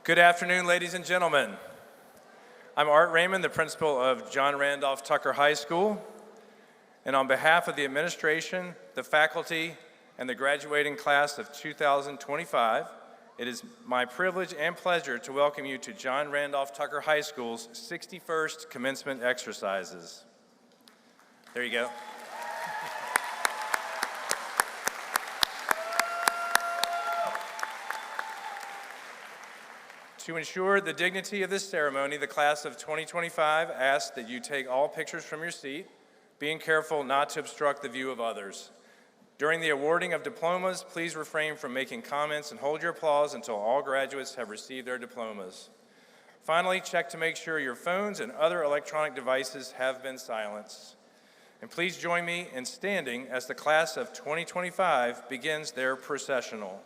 Good afternoon, ladies and gentlemen. I'm Art Raymond, the principal of John Randolph Tucker High School. And on behalf of the administration, the faculty, and the graduating class of 2025, it is my privilege and pleasure to welcome you to John Randolph Tucker High School's 61st commencement exercises. There you go. To ensure the dignity of this ceremony, the class of 2025 asks that you take all pictures from your seat, being careful not to obstruct the view of others. During the awarding of diplomas, please refrain from making comments and hold your applause until all graduates have received their diplomas. Finally, check to make sure your phones and other electronic devices have been silenced. And please join me in standing as the class of 2025 begins their processional.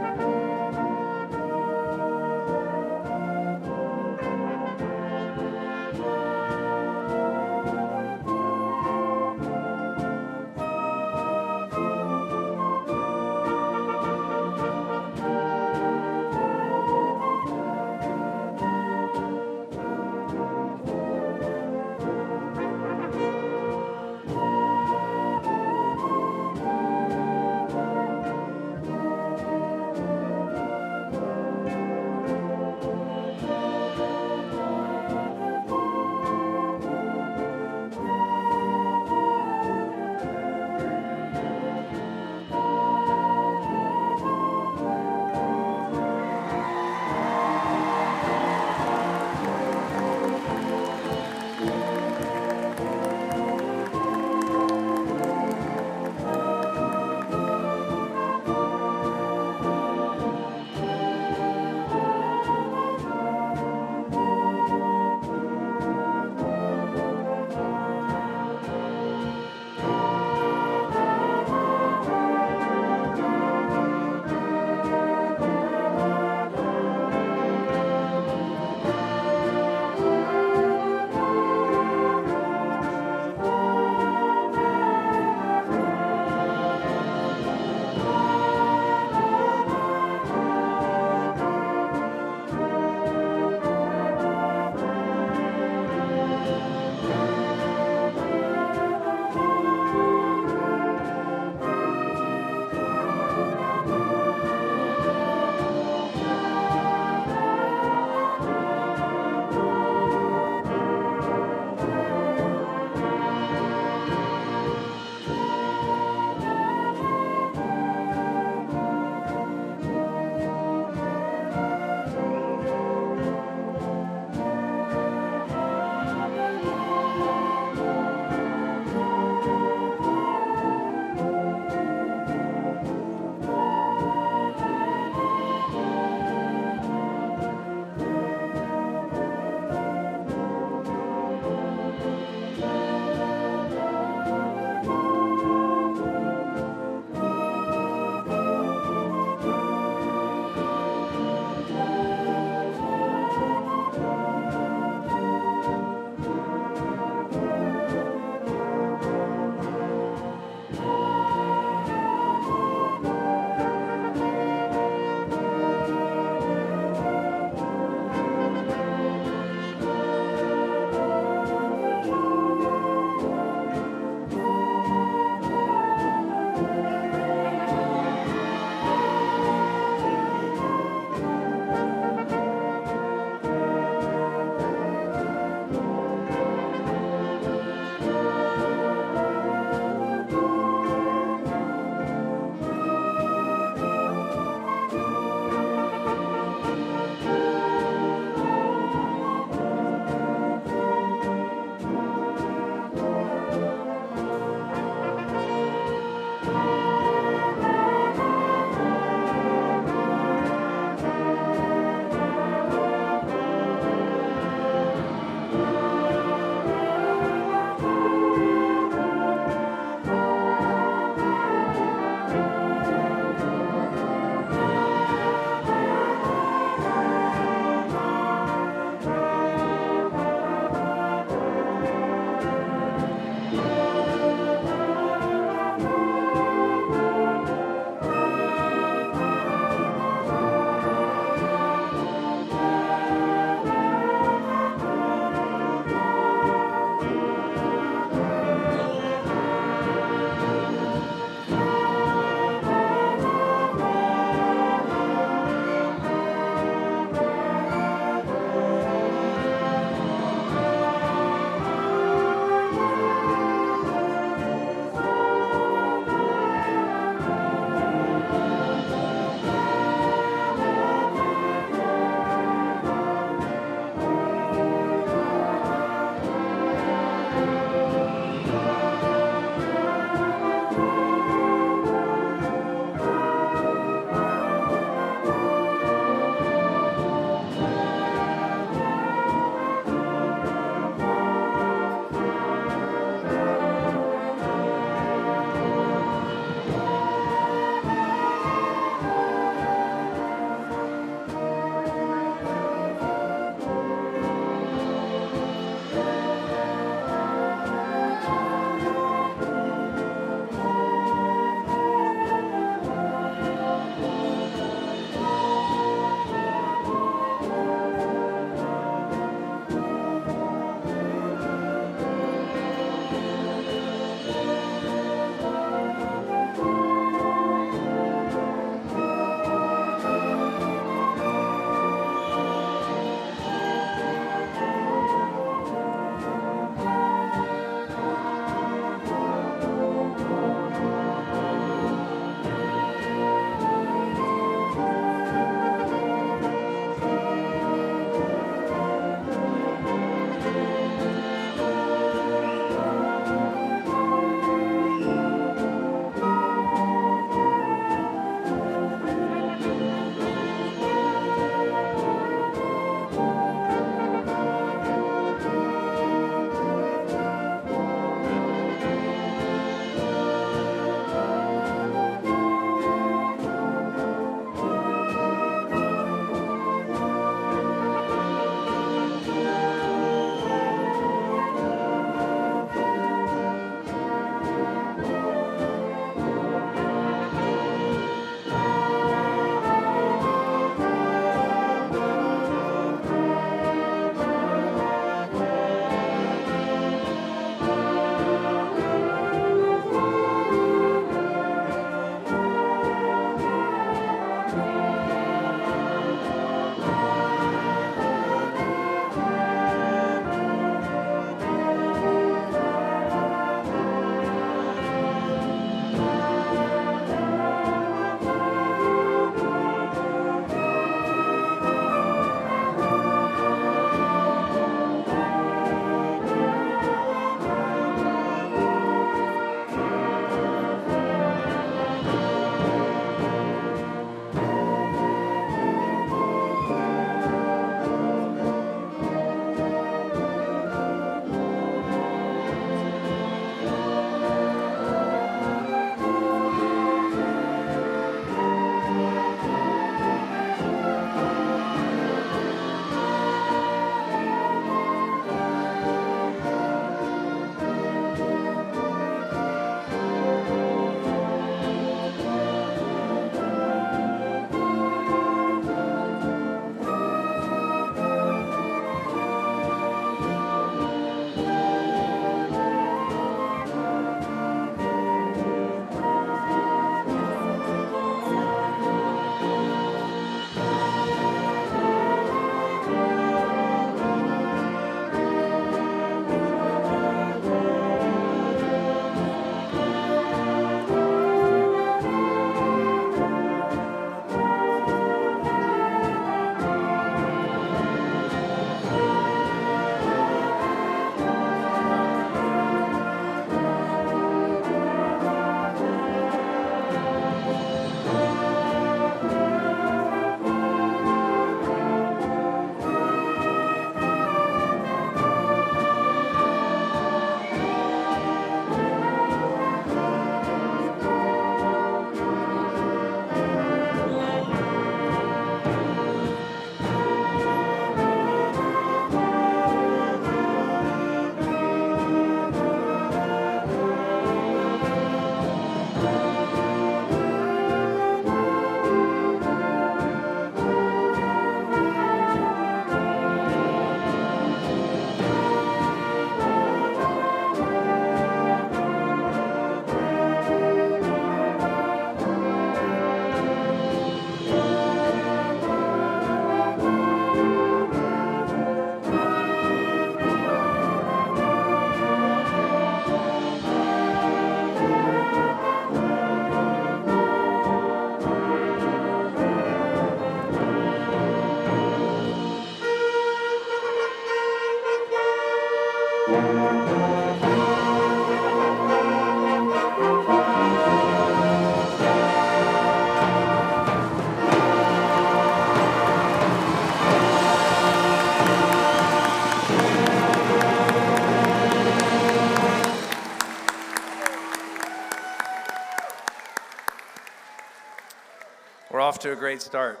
We're off to a great start.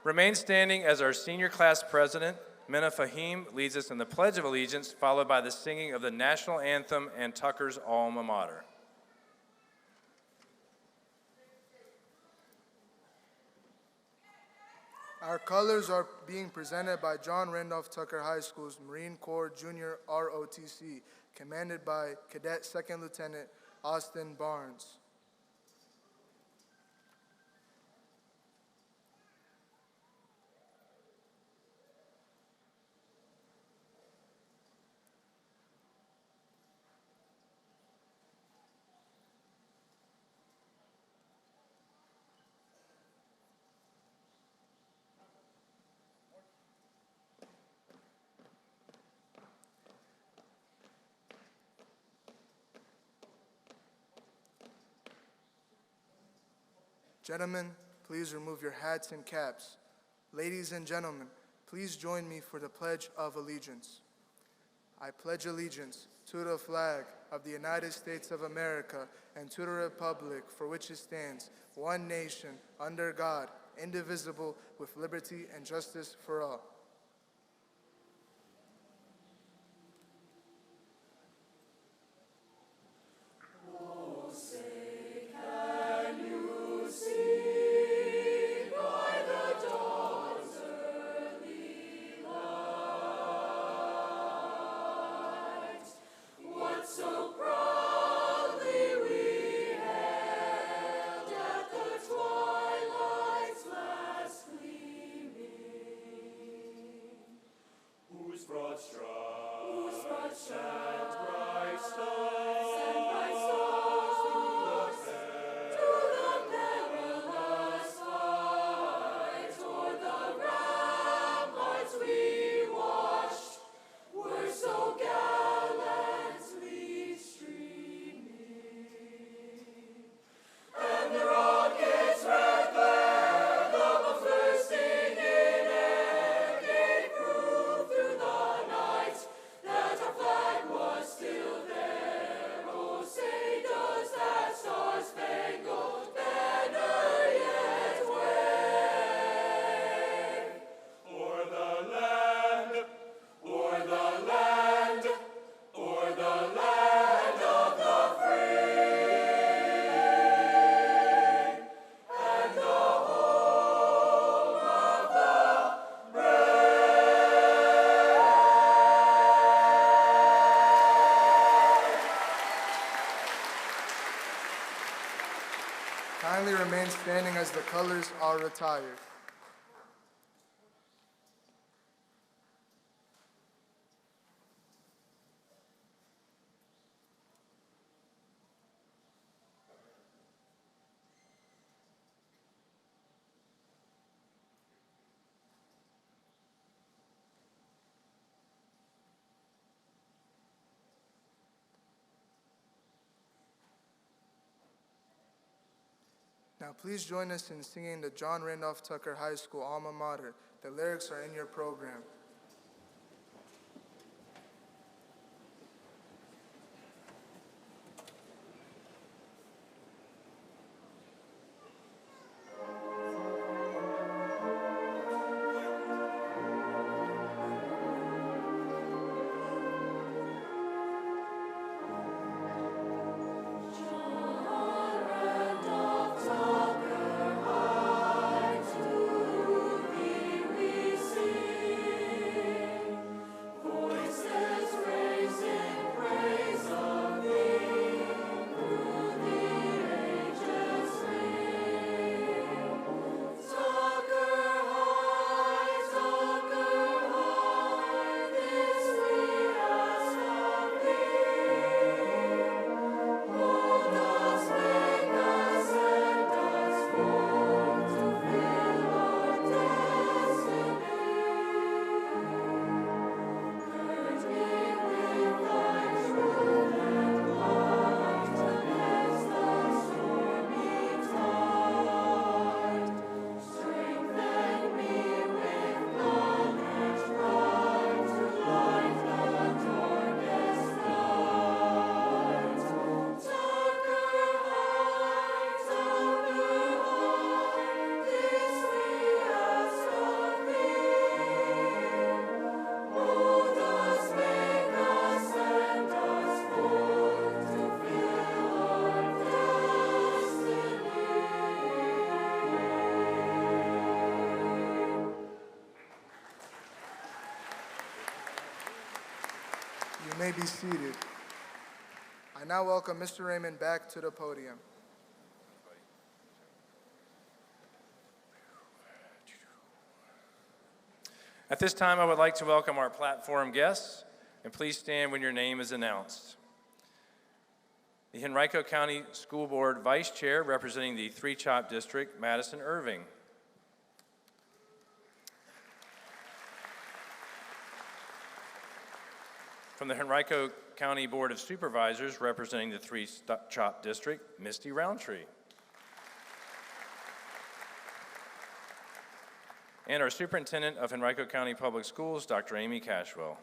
Remain standing as our senior class president, Minna Fahim, leads us in the Pledge of Allegiance, followed by the singing of the national anthem and Tucker's alma mater. Our colors are being presented by John Randolph Tucker High School's Marine Corps Junior ROTC, commanded by Cadet Second Lieutenant Austin Barnes. Gentlemen, please remove your hats and caps. Ladies and gentlemen, please join me for the Pledge of Allegiance. I pledge allegiance to the flag of the United States of America and to the republic for which it stands, one nation, under God, indivisible, with liberty and justice for all. Kindly remain standing as the colors are retired. Now please join us in singing the John Randolph Tucker High School alma mater. The lyrics are in your program. Sing may be seated. I now welcome Mr. Raymond back to the podium. At this time, I would like to welcome our platform guests, and please stand when your name is announced. The Henrico County School Board Vice Chair representing the Three Chop District, Madison Irving. From the Henrico County Board of Supervisors representing the Three Chop District, Misty Roundtree. And our Superintendent of Henrico County Public Schools, Dr. Amy Cashwell.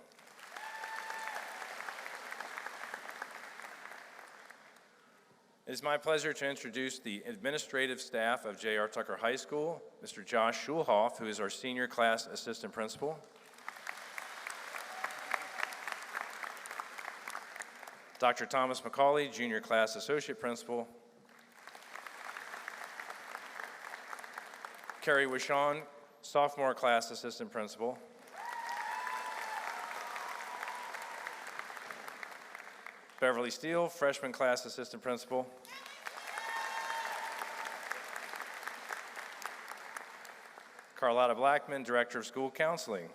It is my pleasure to introduce the administrative staff of J.R. Tucker High School, Mr. Josh Schulhoff, who is our Senior Class Assistant Principal. Dr. Thomas McCauley, Junior Class Associate Principal. Carrie Wishon, Sophomore Class Assistant Principal. Beverly Steele, Freshman Class Assistant Principal. Carlotta Blackman, Director of School Counseling.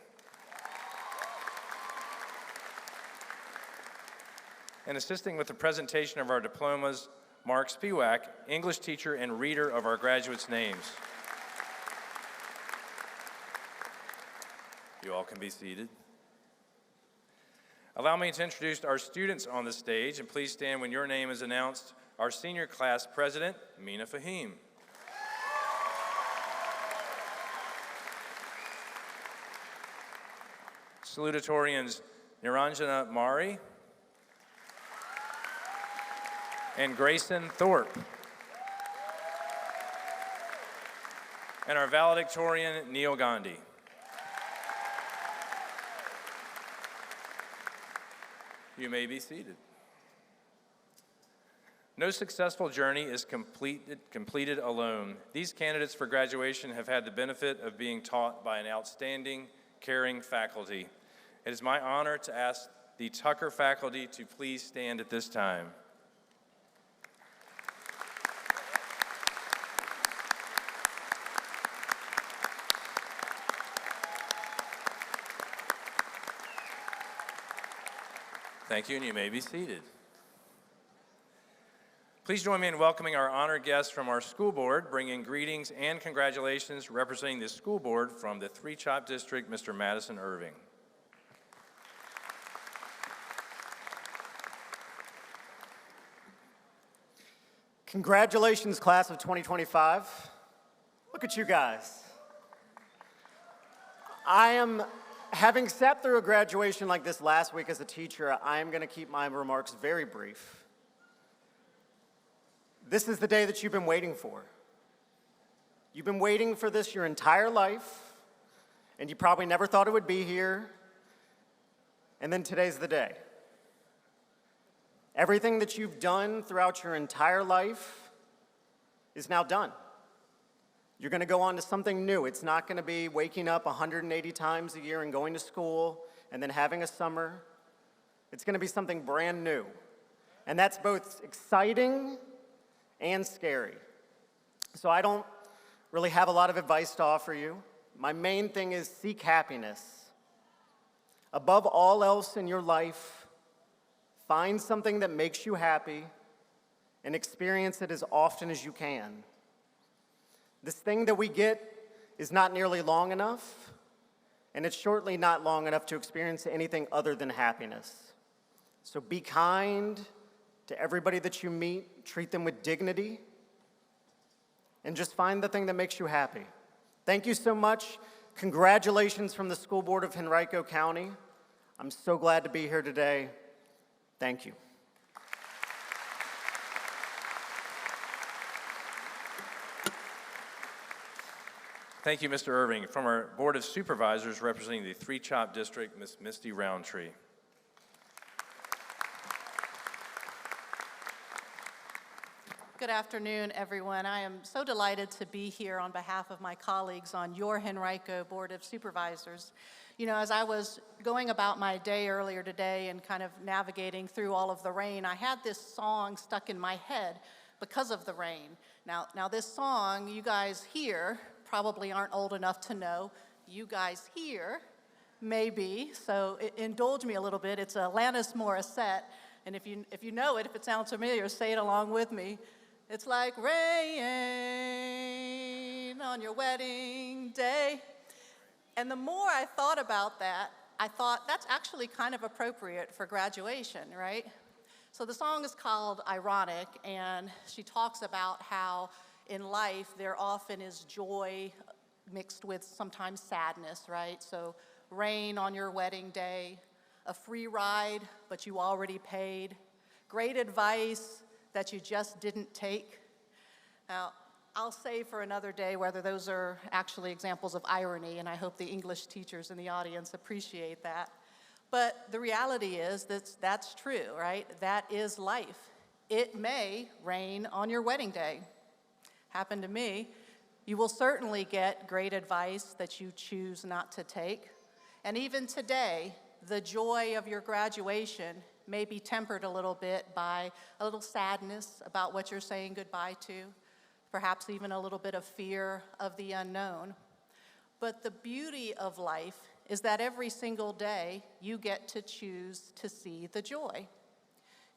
And assisting with the presentation of our diplomas, Mark Spiewak, English teacher and reader of our graduates' names. You all can be seated. Allow me to introduce our students on the stage, and please stand when your name is announced. Our senior class president, Mina Fahim. Salutatorians, Niranjana Mari and Grayson Thorpe. And our valedictorian, Neil Gandhi. You may be seated. No successful journey is completed alone. These candidates for graduation have had the benefit of being taught by an outstanding, caring faculty. It is my honor to ask the Tucker faculty to please stand at this time. Thank you, and you may be seated. Please join me in welcoming our honored guests from our school board, bringing greetings and congratulations representing the school board from the Three Chop District, Mr. Madison Irving. Congratulations, class of 2025. Look at you guys. Having sat through a graduation like this last week as a teacher, I am going to keep my remarks very brief. This is the day that you've been waiting for. You've been waiting for this your entire life, and you probably never thought it would be here, and then today's the day. Everything that you've done throughout your entire life is now done. You're going to go on to something new. It's not going to be waking up 180 times a year and going to school and then having a summer. It's going to be something brand new. And that's both exciting and scary. So I don't really have a lot of advice to offer you. My main thing is seek happiness. Above all else in your life, find something that makes you happy and experience it as often as you can. This thing that we get is not nearly long enough, and it's shortly not long enough to experience anything other than happiness. So be kind to everybody that you meet, treat them with dignity, and just find the thing that makes you happy. Thank you so much. Congratulations from the School Board of Henrico County. I'm so glad to be here today. Thank you. Thank you, Mr. Irving. From our Board of Supervisors representing the Three Chop District, Ms. Misty Roundtree. Good afternoon, everyone. I am so delighted to be here on behalf of my colleagues on your Henrico Board of Supervisors. You know, as I was going about my day earlier today and kind of navigating through all of the rain, I had this song stuck in my head because of the rain. Now this song, you guys here probably aren't old enough to know. You guys here maybe, so indulge me a little bit. It's Alanis Morissette, and if you know it, if it sounds familiar, say it along with me. It's like rain on your wedding day. And the more I thought about that, I thought that's actually kind of appropriate for graduation, right? So the song is called Ironic, and she talks about how in life there often is joy mixed with sometimes sadness, right? So rain on your wedding day, a free ride but you already paid, great advice that you just didn't take. Now, I'll say for another day whether those are actually examples of irony, and I hope the English teachers in the audience appreciate that. But the reality is that's true, right? That is life. It may rain on your wedding day. Happened to me. You will certainly get great advice that you choose not to take. And even today, the joy of your graduation may be tempered a little bit by a little sadness about what you're saying goodbye to, perhaps even a little bit of fear of the unknown. But the beauty of life is that every single day you get to choose to see the joy.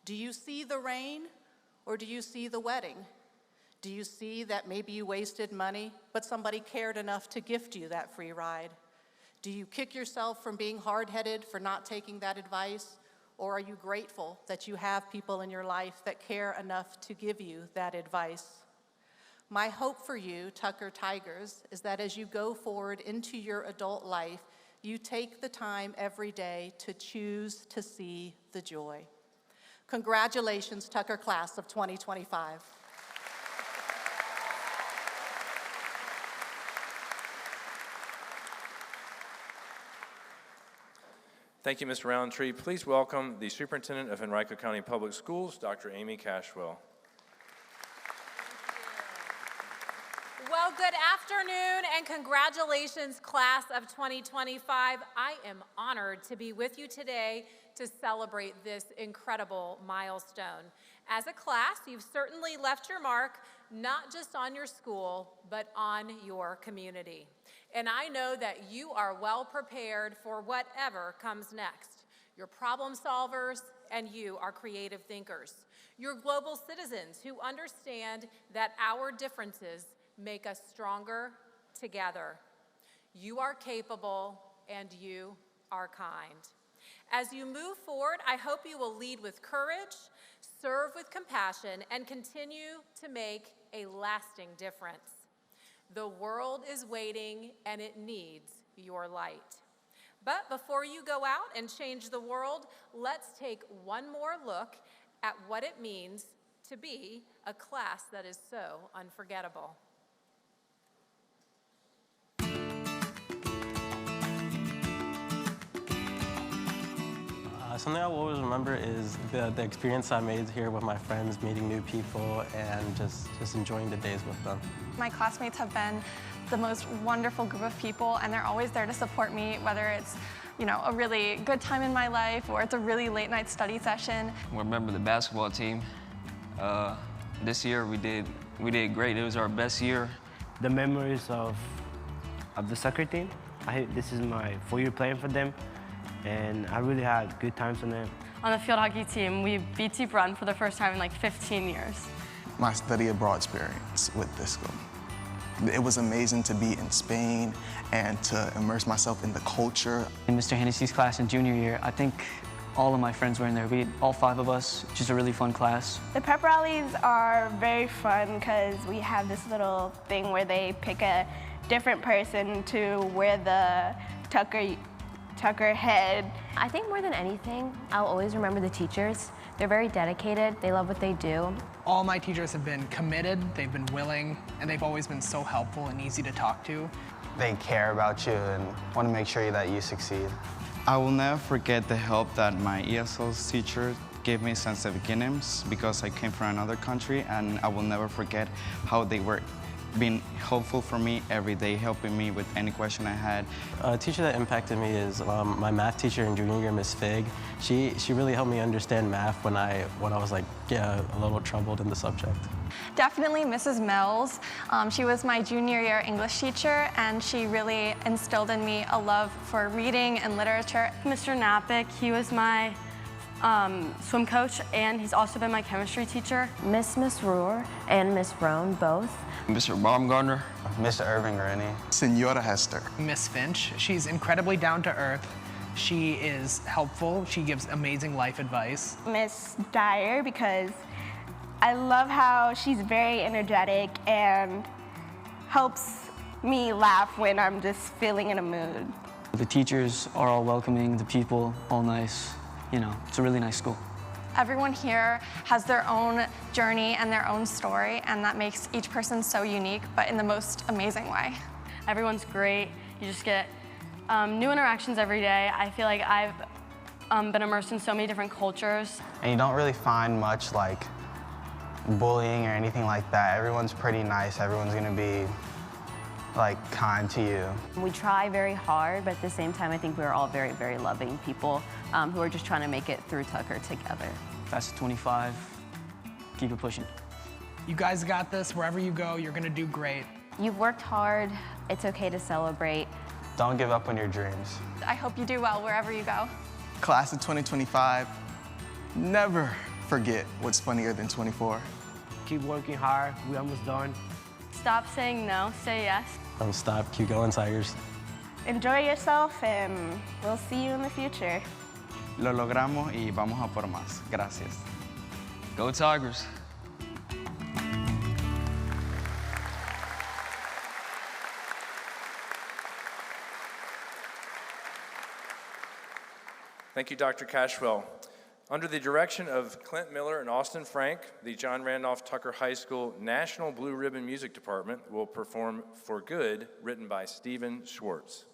Do you see the rain or do you see the wedding? Do you see that maybe you wasted money, but somebody cared enough to gift you that free ride? Do you kick yourself from being hard-headed for not taking that advice? Or are you grateful that you have people in your life that care enough to give you that advice? My hope for you, Tucker Tigers, is that as you go forward into your adult life, you take the time every day to choose to see the joy. Congratulations, Tucker class of 2025. Thank you, Mr. Roundtree. Please welcome the Superintendent of Henrico County Public Schools, Dr. Amy Cashwell. Well, good afternoon and congratulations, class of 2025. I am honored to be with you today to celebrate this incredible milestone. As a class, you've certainly left your mark, not just on your school, but on your community. And I know that you are well prepared for whatever comes next. You're problem solvers and you are creative thinkers. You're global citizens who understand that our differences make us stronger together. You are capable and you are kind. As you move forward, I hope you will lead with courage, serve with compassion, and continue to make a lasting difference. The world is waiting and it needs your light. But before you go out and change the world, let's take one more look at what it means to be a class that is so unforgettable. Something I will always remember is the experience I made here with my friends, meeting new people, and just enjoying the days with them. My classmates have been the most wonderful group of people, and they're always there to support me, whether it's, you know, a really good time in my life or it's a really late night study session. Remember the basketball team. This year we did great. It was our best year. The memories of the soccer team. This is my 4th year playing for them, and I really had good times on them. On the field hockey team, we beat Deep Run for the first time in like 15 years. My study abroad experience with this school. It was amazing to be in Spain and to immerse myself in the culture. In Mr. Hennessy's class in junior year, I think all of my friends were in there. All 5 of us, just a really fun class. The pep rallies are very fun because we have this little thing where they pick a different person to wear the Tucker head. I think more than anything, I'll always remember the teachers. They're very dedicated, they love what they do. All my teachers have been committed, they've been willing, and they've always been so helpful and easy to talk to. They care about you and want to make sure that you succeed. I will never forget the help that my ESL teacher gave me since the beginnings because I came from another country, and I will never forget how they were being helpful for me every day, helping me with any question I had. A teacher that impacted me is my math teacher in junior year, Miss Fig. She really helped me understand math when I was like a little troubled in the subject. Definitely Mrs. Mills. She was my junior year English teacher, and she really instilled in me a love for reading and literature. Mr. Napick, he was my swim coach, and he's also been my chemistry teacher. Miss Rohr and Miss Roan both. Mr. Baumgartner. Mr. Irving Rennie. Senora Hester. Miss Finch, she's incredibly down to earth. She is helpful. She gives amazing life advice. Miss Dyer, because I love how she's very energetic and helps me laugh when I'm just feeling in a mood. The teachers are all welcoming, the people all nice. You know, it's a really nice school. Everyone here has their own journey and their own story, and that makes each person so unique, but in the most amazing way. Everyone's great. You just get new interactions every day. I feel like I've been immersed in so many different cultures. And you don't really find much like bullying or anything like that. Everyone's pretty nice. Everyone's gonna be like kind to you. We try very hard, but at the same time, I think we're all very, very loving people who are just trying to make it through Tucker together. Class of 25, keep it pushing. You guys got this. Wherever you go, you're gonna do great. You've worked hard. It's okay to celebrate. Don't give up on your dreams. I hope you do well wherever you go. Class of 2025, never forget what's funnier than 24. Keep working hard. We're almost done. Stop saying no, say yes. Don't stop, keep going, Tigers. Enjoy yourself, and we'll see you in the future. Lo logramos y vamos a por más. Gracias. Go Tigers. Thank you, Dr. Cashwell. Under the direction of Clint Miller and Austin Frank, the John Randolph Tucker High School National Blue Ribbon Music Department will perform For Good, written by Stephen Schwartz.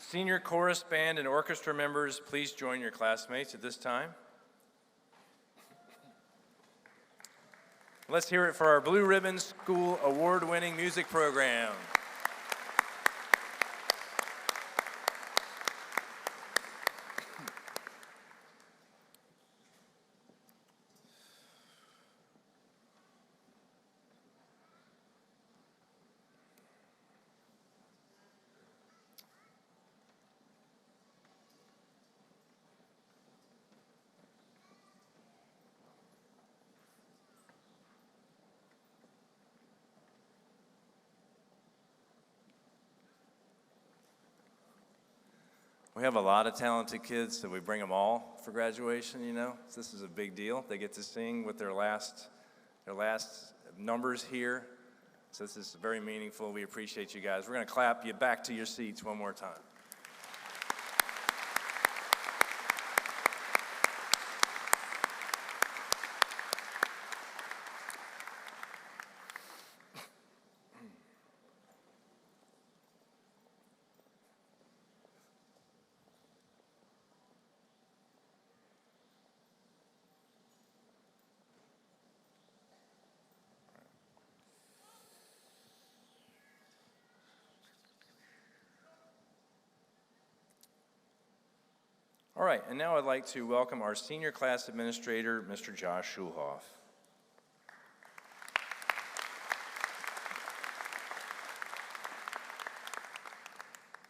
Senior chorus, band, and orchestra members, please join your classmates at this time. Let's hear it for our Blue Ribbon School award-winning music program. We have a lot of talented kids, so we bring them all for graduation, you know. So this is a big deal. They get to sing with their last numbers here. So this is very meaningful. We appreciate you guys. We're going to clap you back to your seats one more time. All right, and now I'd like to welcome our senior class administrator, Mr. Josh Schulhoff.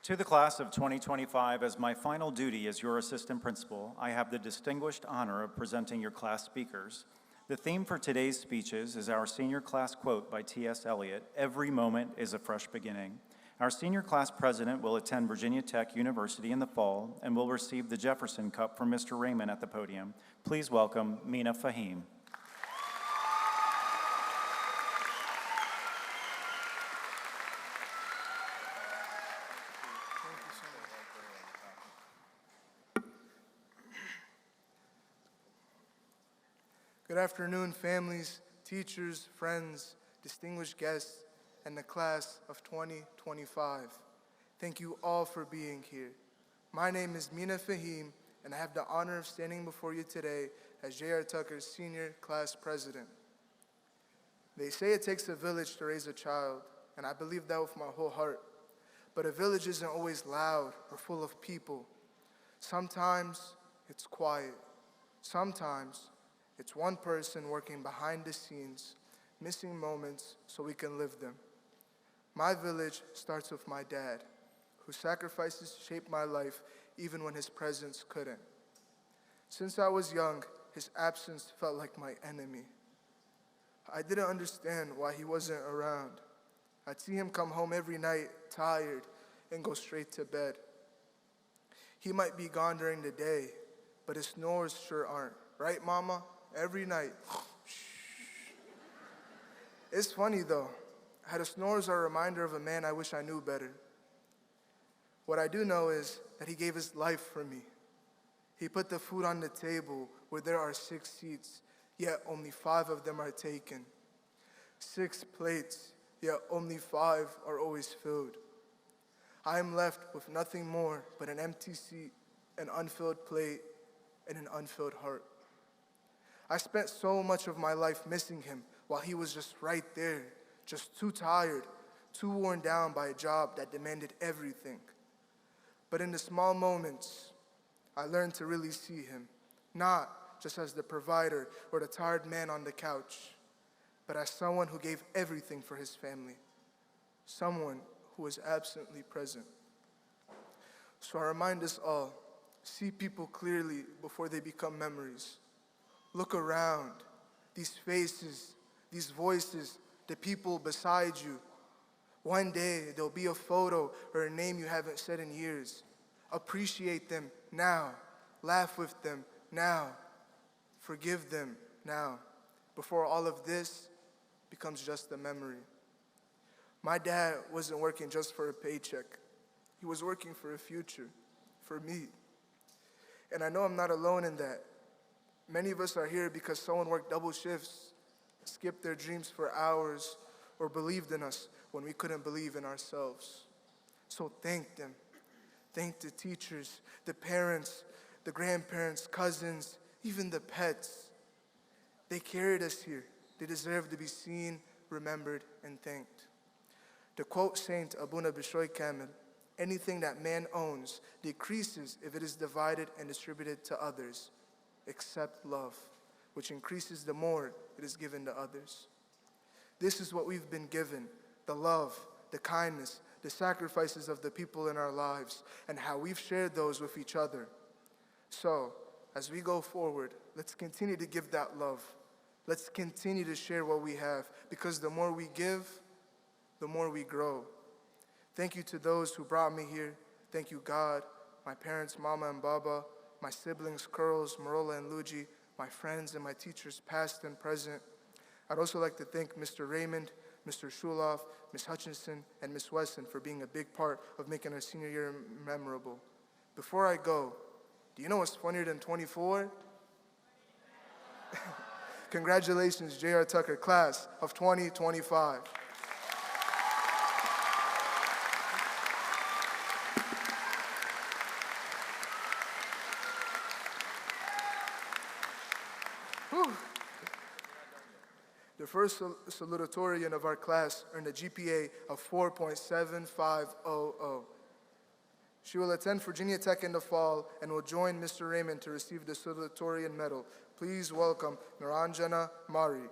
To the class of 2025, as my final duty as your assistant principal, I have the distinguished honor of presenting your class speakers. The theme for today's speeches is our senior class quote by T.S. Eliot, "Every moment is a fresh beginning." Our senior class president will attend Virginia Tech University in the fall and will receive the Jefferson Cup from Mr. Raymond at the podium. Please welcome Mina Fahim. Good afternoon, families, teachers, friends, distinguished guests, and the class of 2025. Thank you all for being here. My name is Mina Fahim, and I have the honor of standing before you today as J.R. Tucker's senior class president. They say it takes a village to raise a child, and I believe that with my whole heart. But a village isn't always loud or full of people. Sometimes it's quiet. Sometimes it's one person working behind the scenes, missing moments so we can live them. My village starts with my dad, whose sacrifices shaped my life even when his presence couldn't. Since I was young, his absence felt like my enemy. I didn't understand why he wasn't around. I'd see him come home every night, tired, and go straight to bed. He might be gone during the day, but his snores sure aren't. Right, Mama? Every night. It's funny, though. How the snores are a reminder of a man I wish I knew better. What I do know is that he gave his life for me. He put the food on the table where there are 6 seats, yet only 5 of them are taken. 6 plates, yet only 5 are always filled. I am left with nothing more but an empty seat, an unfilled plate, and an unfilled heart. I spent so much of my life missing him while he was just right there, just too tired, too worn down by a job that demanded everything. But in the small moments, I learned to really see him, not just as the provider or the tired man on the couch, but as someone who gave everything for his family, someone who was absently present. So I remind us all, see people clearly before they become memories. Look around, these faces, these voices, the people beside you. One day, there'll be a photo or a name you haven't said in years. Appreciate them now. Laugh with them now. Forgive them now, before all of this becomes just a memory. My dad wasn't working just for a paycheck. He was working for a future, for me. And I know I'm not alone in that. Many of us are here because someone worked double shifts, skipped their dreams for hours, or believed in us when we couldn't believe in ourselves. So thank them. Thank the teachers, the parents, the grandparents, cousins, even the pets. They carried us here. They deserve to be seen, remembered, and thanked. To quote Saint Abuna Bishoy Kamil, anything that man owns decreases if it is divided and distributed to others, except love, which increases the more it is given to others. This is what we've been given, the love, the kindness, the sacrifices of the people in our lives, and how we've shared those with each other. So, as we go forward, let's continue to give that love. Let's continue to share what we have, because the more we give, the more we grow. Thank you to those who brought me here. Thank you, God, my parents, Mama and Baba, my siblings, Curls, Marola and Luigi, my friends and my teachers, past and present. I'd also like to thank Mr. Raymond, Mr. Shuloff, Ms. Hutchinson, and Ms. Wesson for being a big part of making our senior year memorable. Before I go, do you know what's funnier than 24? Congratulations, J.R. Tucker, class of 2025. The first salutatorian of our class earned a GPA of 4.7500. She will attend Virginia Tech in the fall and will join Mr. Raymond to receive the salutatorian medal. Please welcome Naranjana Mari.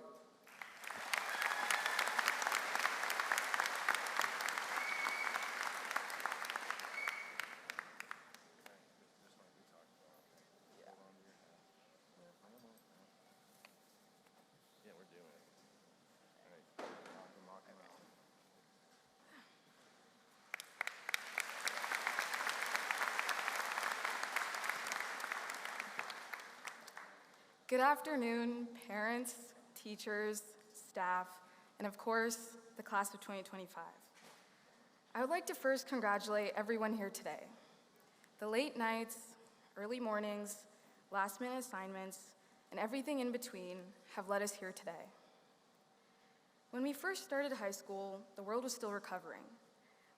Good afternoon, parents, teachers, staff, and of course, the class of 2025. I would like to first congratulate everyone here today. The late nights, early mornings, last-minute assignments, and everything in between have led us here today. When we first started high school, the world was still recovering.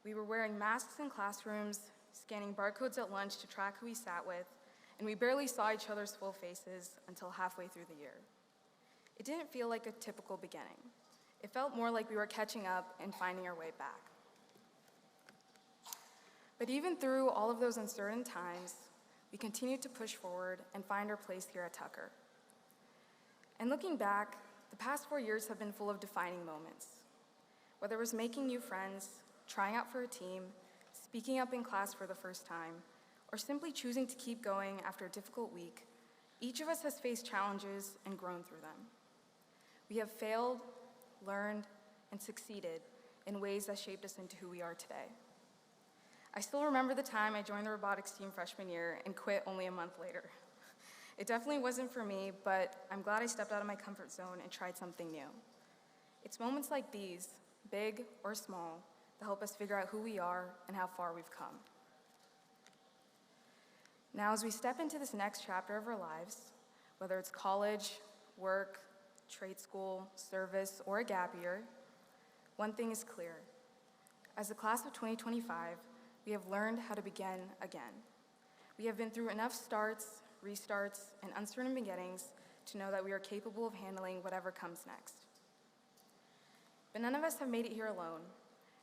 We were wearing masks in classrooms, scanning barcodes at lunch to track who we sat with, and we barely saw each other's full faces until halfway through the year. It didn't feel like a typical beginning. It felt more like we were catching up and finding our way back. But even through all of those uncertain times, we continued to push forward and find our place here at Tucker. And looking back, the past 4 years have been full of defining moments. Whether it was making new friends, trying out for a team, speaking up in class for the first time, or simply choosing to keep going after a difficult week, each of us has faced challenges and grown through them. We have failed, learned, and succeeded in ways that shaped us into who we are today. I still remember the time I joined the robotics team freshman year and quit only a month later. It definitely wasn't for me, but I'm glad I stepped out of my comfort zone and tried something new. It's moments like these, big or small, that help us figure out who we are and how far we've come. Now, as we step into this next chapter of our lives, whether it's college, work, trade school, service, or a gap year, one thing is clear. As the class of 2025, we have learned how to begin again. We have been through enough starts, restarts, and uncertain beginnings to know that we are capable of handling whatever comes next. But none of us have made it here alone,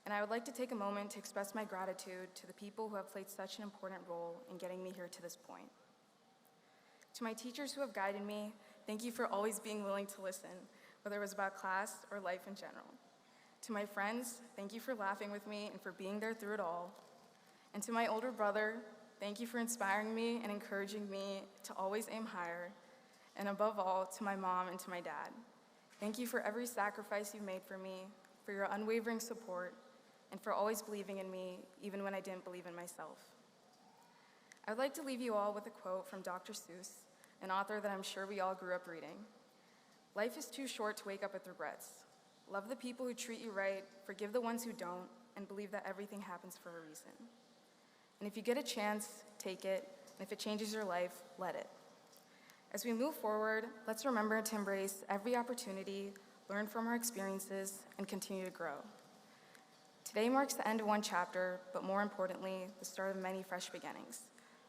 and I would like to take a moment to express my gratitude to the people who have played such an important role in getting me here to this point. To my teachers who have guided me, thank you for always being willing to listen, whether it was about class or life in general. To my friends, thank you for laughing with me and for being there through it all. And to my older brother, thank you for inspiring me and encouraging me to always aim higher. And above all, to my mom and to my dad, thank you for every sacrifice you've made for me, for your unwavering support, and for always believing in me, even when I didn't believe in myself. I would like to leave you all with a quote from Dr. Seuss, an author that I'm sure we all grew up reading. Life is too short to wake up with regrets. Love the people who treat you right, forgive the ones who don't, and believe that everything happens for a reason. And if you get a chance, take it, and if it changes your life, let it. As we move forward, let's remember to embrace every opportunity, learn from our experiences, and continue to grow. Today marks the end of one chapter, but more importantly, the start of many fresh beginnings,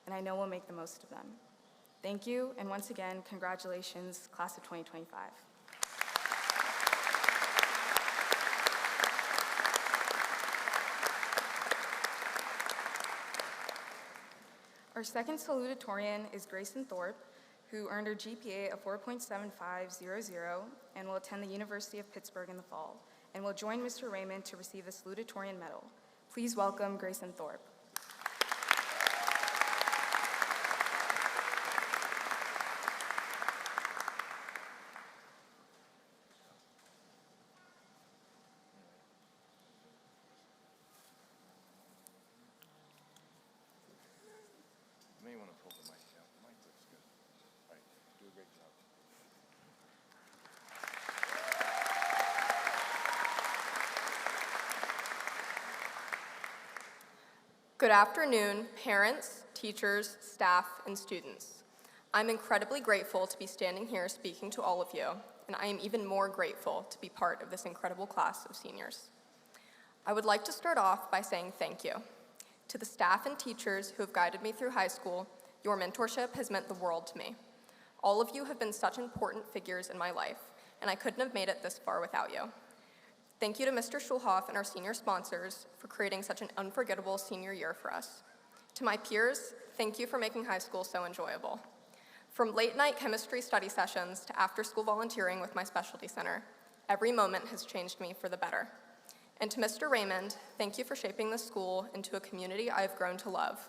and I know we'll make the most of them. Thank you, and once again, congratulations, class of 2025. Our second salutatorian is Grayson Thorpe, who earned her GPA of 4.7500 and will attend the University of Pittsburgh in the fall, and will join Mr. Raymond to receive the salutatorian medal. Please welcome Grayson Thorpe. You may want to pull the mic down. The mic looks good. All right, do a great job. Good afternoon, parents, teachers, staff, and students. I'm incredibly grateful to be standing here speaking to all of you, and I am even more grateful to be part of this incredible class of seniors. I would like to start off by saying thank you. To the staff and teachers who have guided me through high school, your mentorship has meant the world to me. All of you have been such important figures in my life, and I couldn't have made it this far without you. Thank you to Mr. Schulhoff and our senior sponsors for creating such an unforgettable senior year for us. To my peers, thank you for making high school so enjoyable. From late-night chemistry study sessions to after-school volunteering with my specialty center, every moment has changed me for the better. And to Mr. Raymond, thank you for shaping the school into a community I have grown to love.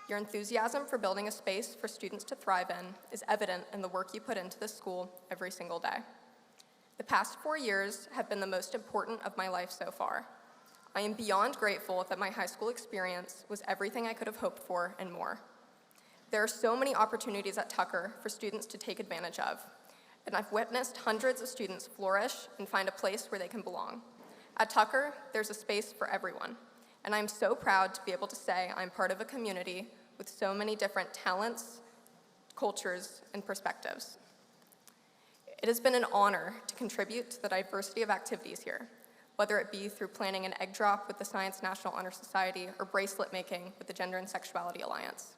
Your enthusiasm for building a space for students to thrive in is evident in the work you put into this school every single day. The past 4 years have been the most important of my life so far. I am beyond grateful that my high school experience was everything I could have hoped for and more. There are so many opportunities at Tucker for students to take advantage of, and I've witnessed hundreds of students flourish and find a place where they can belong. At Tucker, there's a space for everyone, and I'm so proud to be able to say I'm part of a community with so many different talents, cultures, and perspectives. It has been an honor to contribute to the diversity of activities here, whether it be through planning an egg drop with the Science National Honor Society or bracelet making with the Gender and Sexuality Alliance.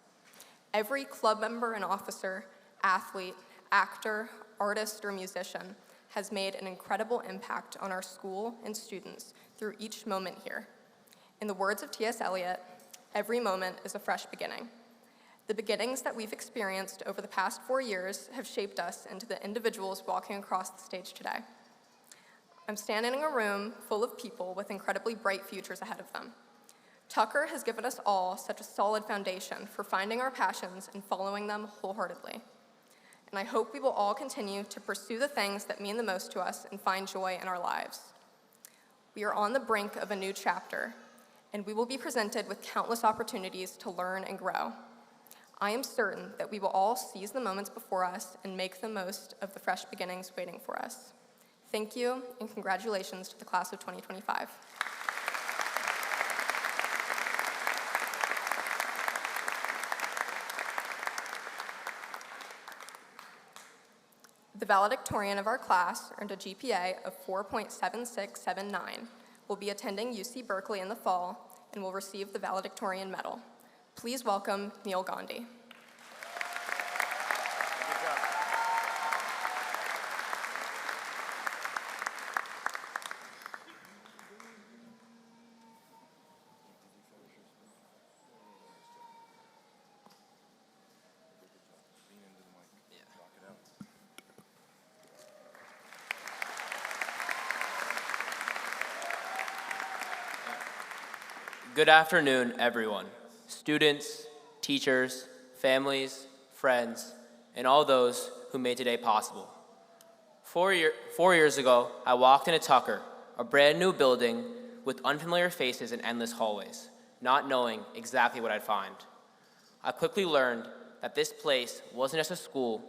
Every club member and officer, athlete, actor, artist, or musician has made an incredible impact on our school and students through each moment here. In the words of T.S. Eliot, every moment is a fresh beginning. The beginnings that we've experienced over the past 4 years have shaped us into the individuals walking across the stage today. I'm standing in a room full of people with incredibly bright futures ahead of them. Tucker has given us all such a solid foundation for finding our passions and following them wholeheartedly. And I hope we will all continue to pursue the things that mean the most to us and find joy in our lives. We are on the brink of a new chapter, and we will be presented with countless opportunities to learn and grow. I am certain that we will all seize the moments before us and make the most of the fresh beginnings waiting for us. Thank you, and congratulations to the class of 2025. The valedictorian of our class earned a GPA of 4.7679, will be attending UC Berkeley in the fall, and will receive the valedictorian medal. Please welcome Neil Gandhi. Good afternoon, everyone. Students, teachers, families, friends, and all those who made today possible. 4 years ago, I walked into Tucker, a brand new building with unfamiliar faces and endless hallways, not knowing exactly what I'd find. I quickly learned that this place wasn't just a school,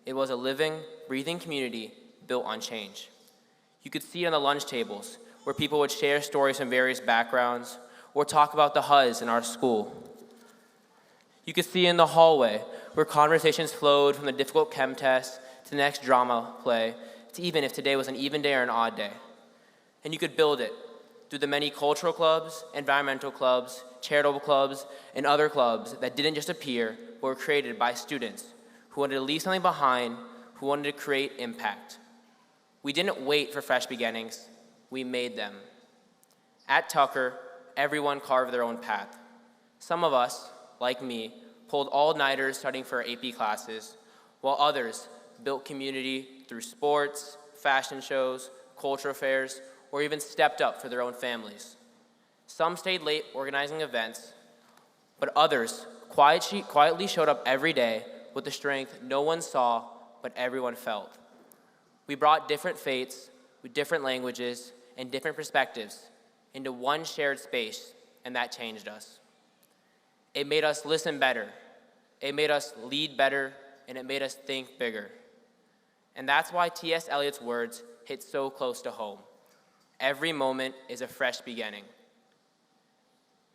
it was a living, breathing community built on change. You could see it on the lunch tables, where people would share stories from various backgrounds, or talk about the HUDs in our school. You could see in the hallway where conversations flowed from the difficult chem test to the next drama play, to even if today was an even day or an odd day. And you could build it through the many cultural clubs, environmental clubs, charitable clubs, and other clubs that didn't just appear, but were created by students who wanted to leave something behind, who wanted to create impact. We didn't wait for fresh beginnings, we made them. At Tucker, everyone carved their own path. Some of us, like me, pulled all-nighters studying for our AP classes, while others built community through sports, fashion shows, cultural fairs, or even stepped up for their own families. Some stayed late organizing events, but others quietly showed up every day with the strength no one saw, but everyone felt. We brought different faiths, with different languages, and different perspectives into one shared space, and that changed us. It made us listen better, it made us lead better, and it made us think bigger. And that's why T.S. Eliot's words hit so close to home. Every moment is a fresh beginning.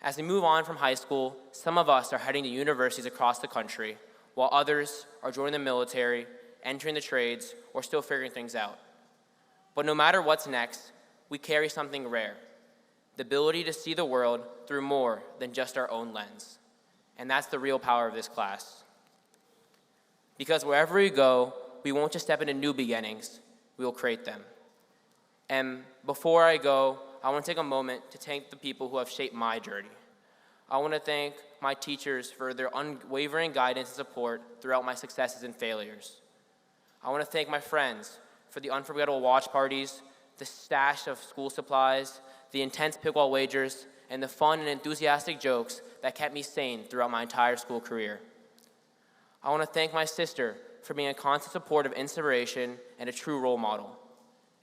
As we move on from high school, some of us are heading to universities across the country, while others are joining the military, entering the trades, or still figuring things out. But no matter what's next, we carry something rare, the ability to see the world through more than just our own lens. And that's the real power of this class. Because wherever we go, we won't just step into new beginnings, we will create them. And before I go, I want to take a moment to thank the people who have shaped my journey. I want to thank my teachers for their unwavering guidance and support throughout my successes and failures. I want to thank my friends for the unforgettable watch parties, the stash of school supplies, the intense pickleball wagers, and the fun and enthusiastic jokes that kept me sane throughout my entire school career. I want to thank my sister for being a constant support of inspiration and a true role model.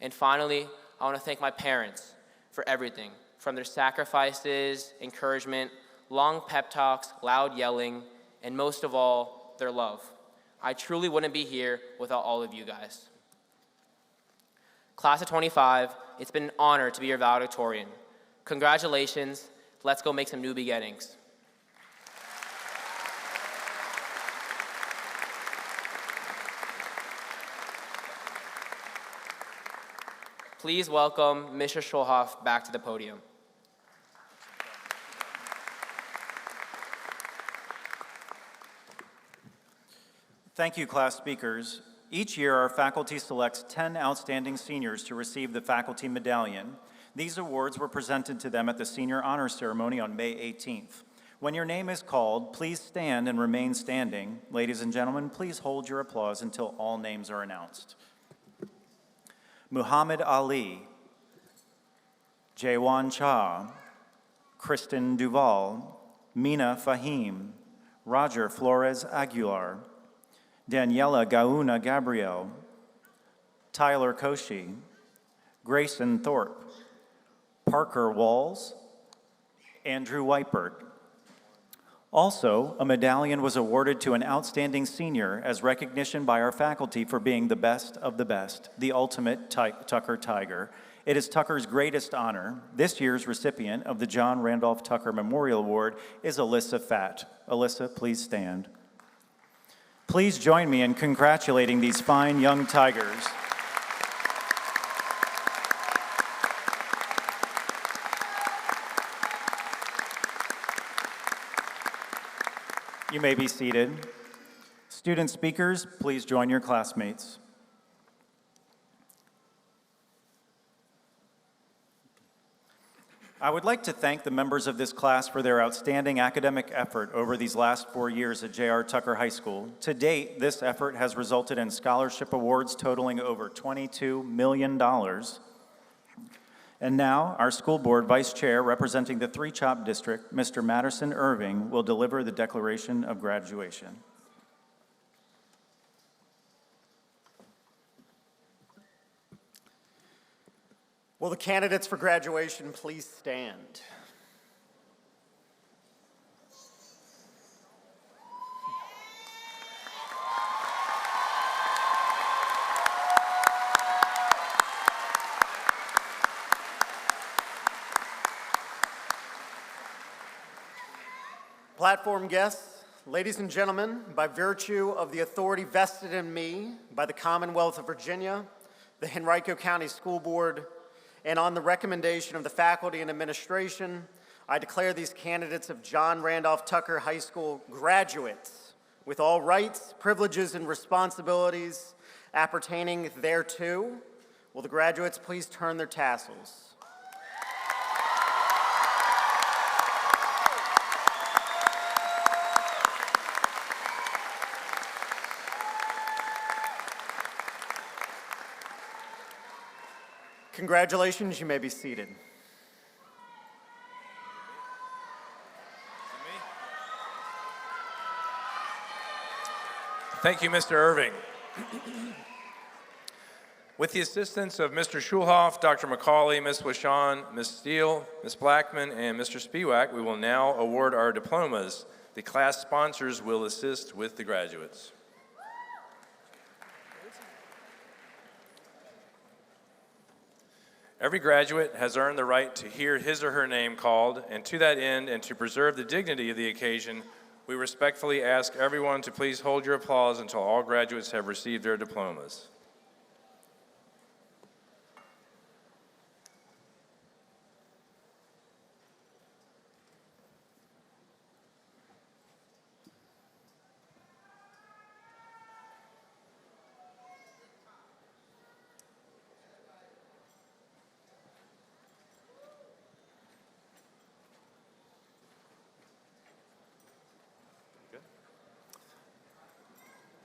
And finally, I want to thank my parents for everything, from their sacrifices, encouragement, long pep talks, loud yelling, and most of all, their love. I truly wouldn't be here without all of you guys. Class of 25, it's been an honor to be your valedictorian. Congratulations, let's go make some new beginnings. Please welcome Mr. Schulhoff back to the podium. Thank you, class speakers. Each year, our faculty selects 10 outstanding seniors to receive the Faculty Medallion. These awards were presented to them at the Senior Honor Ceremony on May 18th. When your name is called, please stand and remain standing. Ladies and gentlemen, please hold your applause until all names are announced. Muhammad Ali, Jaewon Cha, Kristen Duval, Mina Fahim, Roger Flores Aguilar, Daniela Gauna Gabriel, Tyler Koshi, Grayson Thorpe, Parker Walls, Andrew Weipert. Also, a medallion was awarded to an outstanding senior as recognition by our faculty for being the best of the best, the ultimate Tucker Tiger. It is Tucker's greatest honor. This year's recipient of the John Randolph Tucker Memorial Award is Alyssa Fatt. Alyssa, please stand. Please join me in congratulating these fine young Tigers. You may be seated. Student speakers, please join your classmates. I would like to thank the members of this class for their outstanding academic effort over these last 4 years at J.R. Tucker High School. To date, this effort has resulted in scholarship awards totaling over $22 million. And now, our school board vice chair representing the Three Chop District, Mr. Madison Irving, will deliver the Declaration of Graduation. Will the candidates for graduation please stand? Platform guests, ladies and gentlemen, by virtue of the authority vested in me by the Commonwealth of Virginia, the Henrico County School Board, And on the recommendation of the faculty and administration, I declare these candidates of John Randolph Tucker High School graduates with all rights, privileges, and responsibilities appertaining thereto. Will the graduates please turn their tassels? Congratulations, you may be seated. Thank you, Mr. Irving. With the assistance of Mr. Schulhoff, Dr. McCauley, Ms. Wishon, Ms. Steele, Ms. Blackman, and Mr. Spiewak, we will now award our diplomas. The class sponsors will assist with the graduates. Every graduate has earned the right to hear his or her name called, and to that end, and to preserve the dignity of the occasion, we respectfully ask everyone to please hold your applause until all graduates have received their diplomas.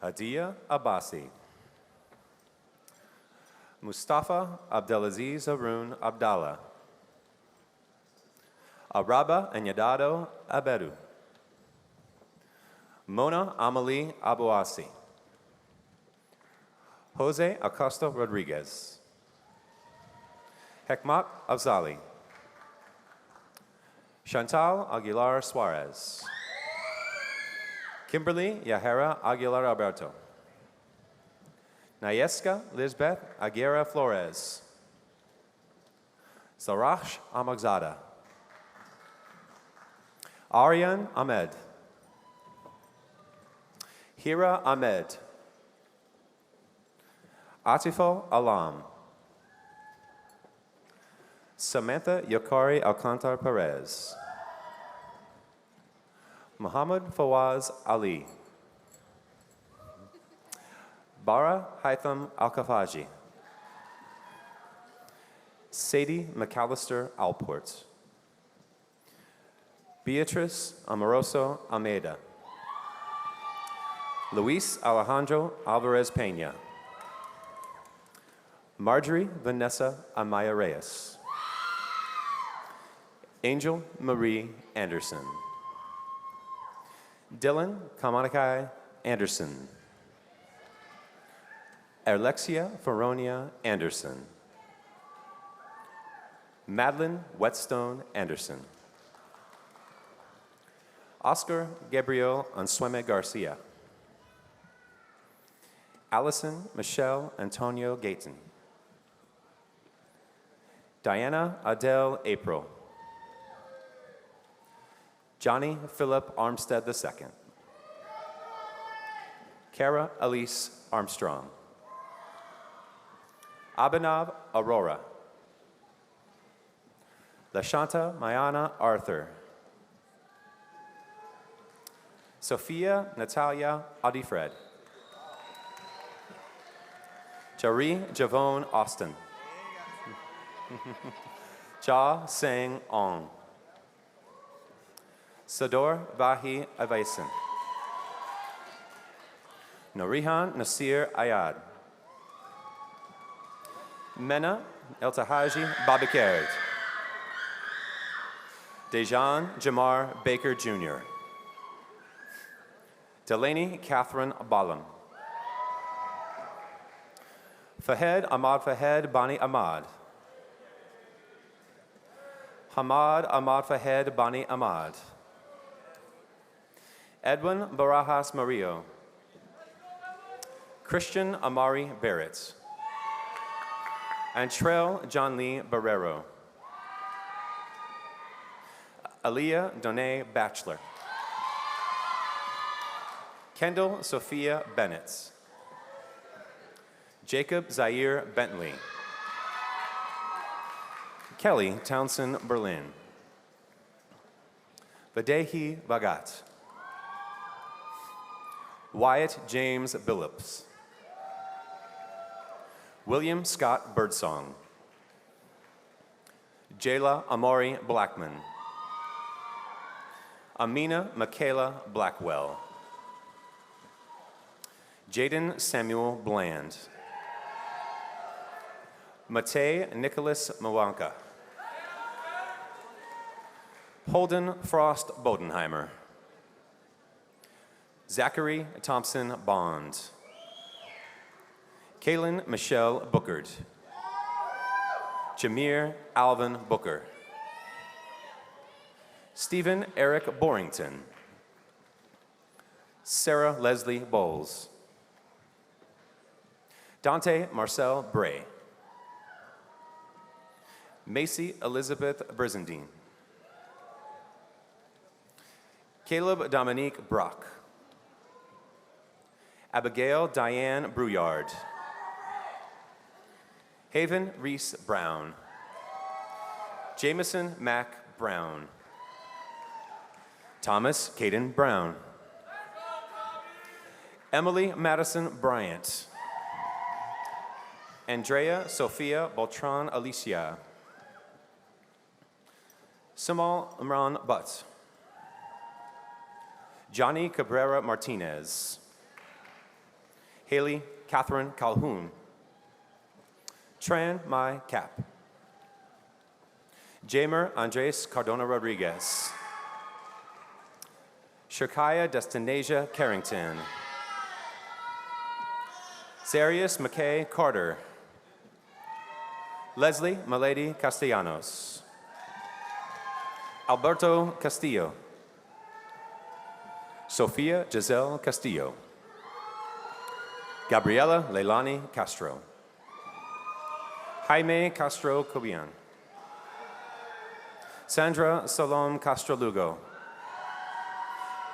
Hadiya Abbasi. Mustafa Abdelaziz Arun Abdallah. Araba Anyadado Abedu. Mona Amalie Abuasi. Jose Acosta Rodriguez. Hekmat Afzali. Chantal Aguilar Suarez. Kimberly Yahara Aguilar Alberto. Nayeska Lisbeth Aguirre Flores. Sarash Amagzada. Aryan Ahmed. Hira Ahmed. Atifo Alam. Samantha Yokari Alcantar Perez. Muhammad Fawaz Ali. Bara Haitham Al-Kafaji. Sadie McAllister Alport. Beatrice Amoroso Almeida. Luis Alejandro Alvarez Peña. Marjorie Vanessa Amaya Reyes. Angel Marie Anderson. Dylan Kamanakai Anderson. Alexia Feronia Anderson. Madeline Whetstone Anderson. Oscar Gabriel Ansueme Garcia. Allison Michelle Antonio Gayton. Diana Adele April. Johnny Philip Armstead II. Kara Elise Armstrong. Abhinav Aurora. Lashanta Mayana Arthur. Sophia Natalia Audifred. Jari Javone Austin. Ja Sang Ong. Sador Vahi Avaisin. Norihan Nasir Ayad. Mena Eltahaji Babakerd. Dejan Jamar Baker Jr. Delaney Catherine Balam. Fahed Ahmad Fahed Bani Ahmad. Hamad Ahmad Fahed Bani Ahmad. Edwin Barajas Mario. Christian Amari Barrett. Antrell John Lee Barrero. Aliyah Donay Batchelor. Kendall Sophia Bennett. Jacob Zaire Bentley. Kelly Townsend Berlin. Vadehi Bhagat. Wyatt James Billups. William Scott Birdsong. Jayla Amori Blackman. Amina Michaela Blackwell. Jaden Samuel Bland. Matei Nicholas Mwanka. Holden Frost Bodenheimer. Zachary Thompson Bond. Kaylin Michelle Bookard. Jameer Alvin Booker. Stephen Eric Borrington. Sarah Leslie Bowles. Dante Marcel Bray. Macy Elizabeth Brizendine. Caleb Dominique Brock. Abigail Diane Brouillard. Haven Reese Brown. Jameson Mack Brown. Thomas Caden Brown. Emily Madison Bryant. Andrea Sophia Beltran Alicia. Samal Imran Butt. Johnny Cabrera Martinez. Haley Catherine Calhoun. Tran Mai Cap. Jamer Andres Cardona Rodriguez. Shirkaya Destinasia Carrington. Sarius McKay Carter. Leslie Milady Castellanos. Alberto Castillo. Sofia Giselle Castillo. Gabriela Leilani Castro. Jaime Castro Cobian. Sandra Salom Castro Lugo.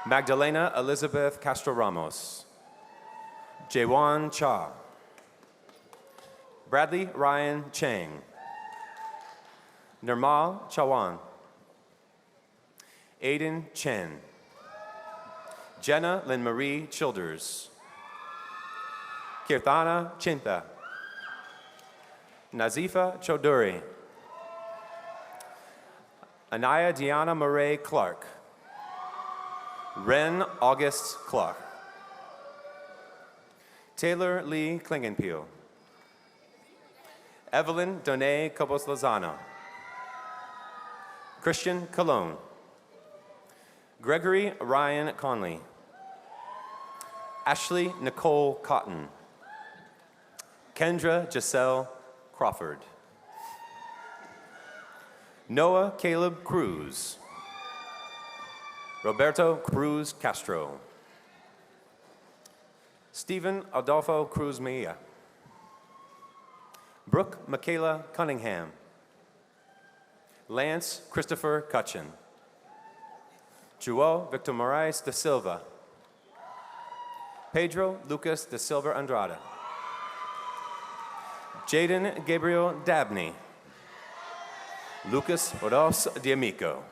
Magdalena Elizabeth Castro Ramos. Jaewon Cha. Bradley Ryan Chang. Nirmal Chawan. Aiden Chen. Jenna Lynn Marie Childers. Kirtana Chinta. Nazifa Chaudhuri. Anaya Deanna Murray Clark. Ren August Clark. Taylor Lee Klingenpeel. Evelyn Donae Cobos Lozano. Christian Cologne. Gregory Ryan Conley. Ashley Nicole Cotton. Kendra Giselle Crawford. Noah Caleb Cruz. Roberto Cruz Castro. Stephen Adolfo Cruz Mejia. Brooke Michaela Cunningham. Lance Christopher Cutchin. João Victor Moraes da Silva. Pedro Lucas da Silva Andrade. Jaden Gabriel Dabney. Lucas Rodos D'Amico.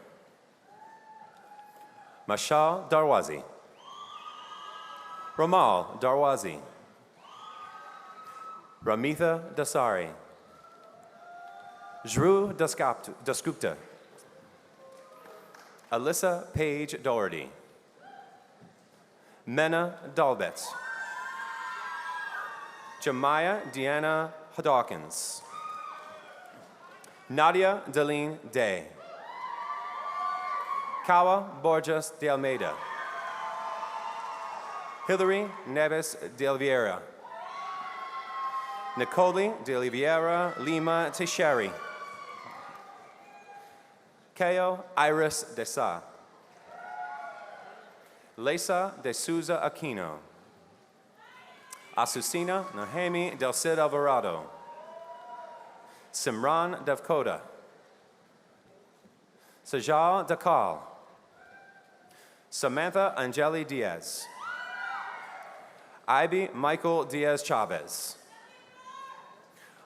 Mashal Darwazi. Ramal Darwazi. Ramitha Dasari. Drew Dasgupta. Alyssa Page Doherty. Mena Dalbetz. Jemiah Deanna Dawkins. Nadia Deline Day. Kawa Borges de Almeida. Hilary Neves de Oliveira. Nicole de Oliveira Lima Teixeira. Keo Iris de Sa. Lesa de Souza Aquino. Azucena Nohemi del Cid Alvarado. Simran Devkoda. Sajal Dakal. Samantha Angeli Diaz. Ivy Michael Diaz Chavez.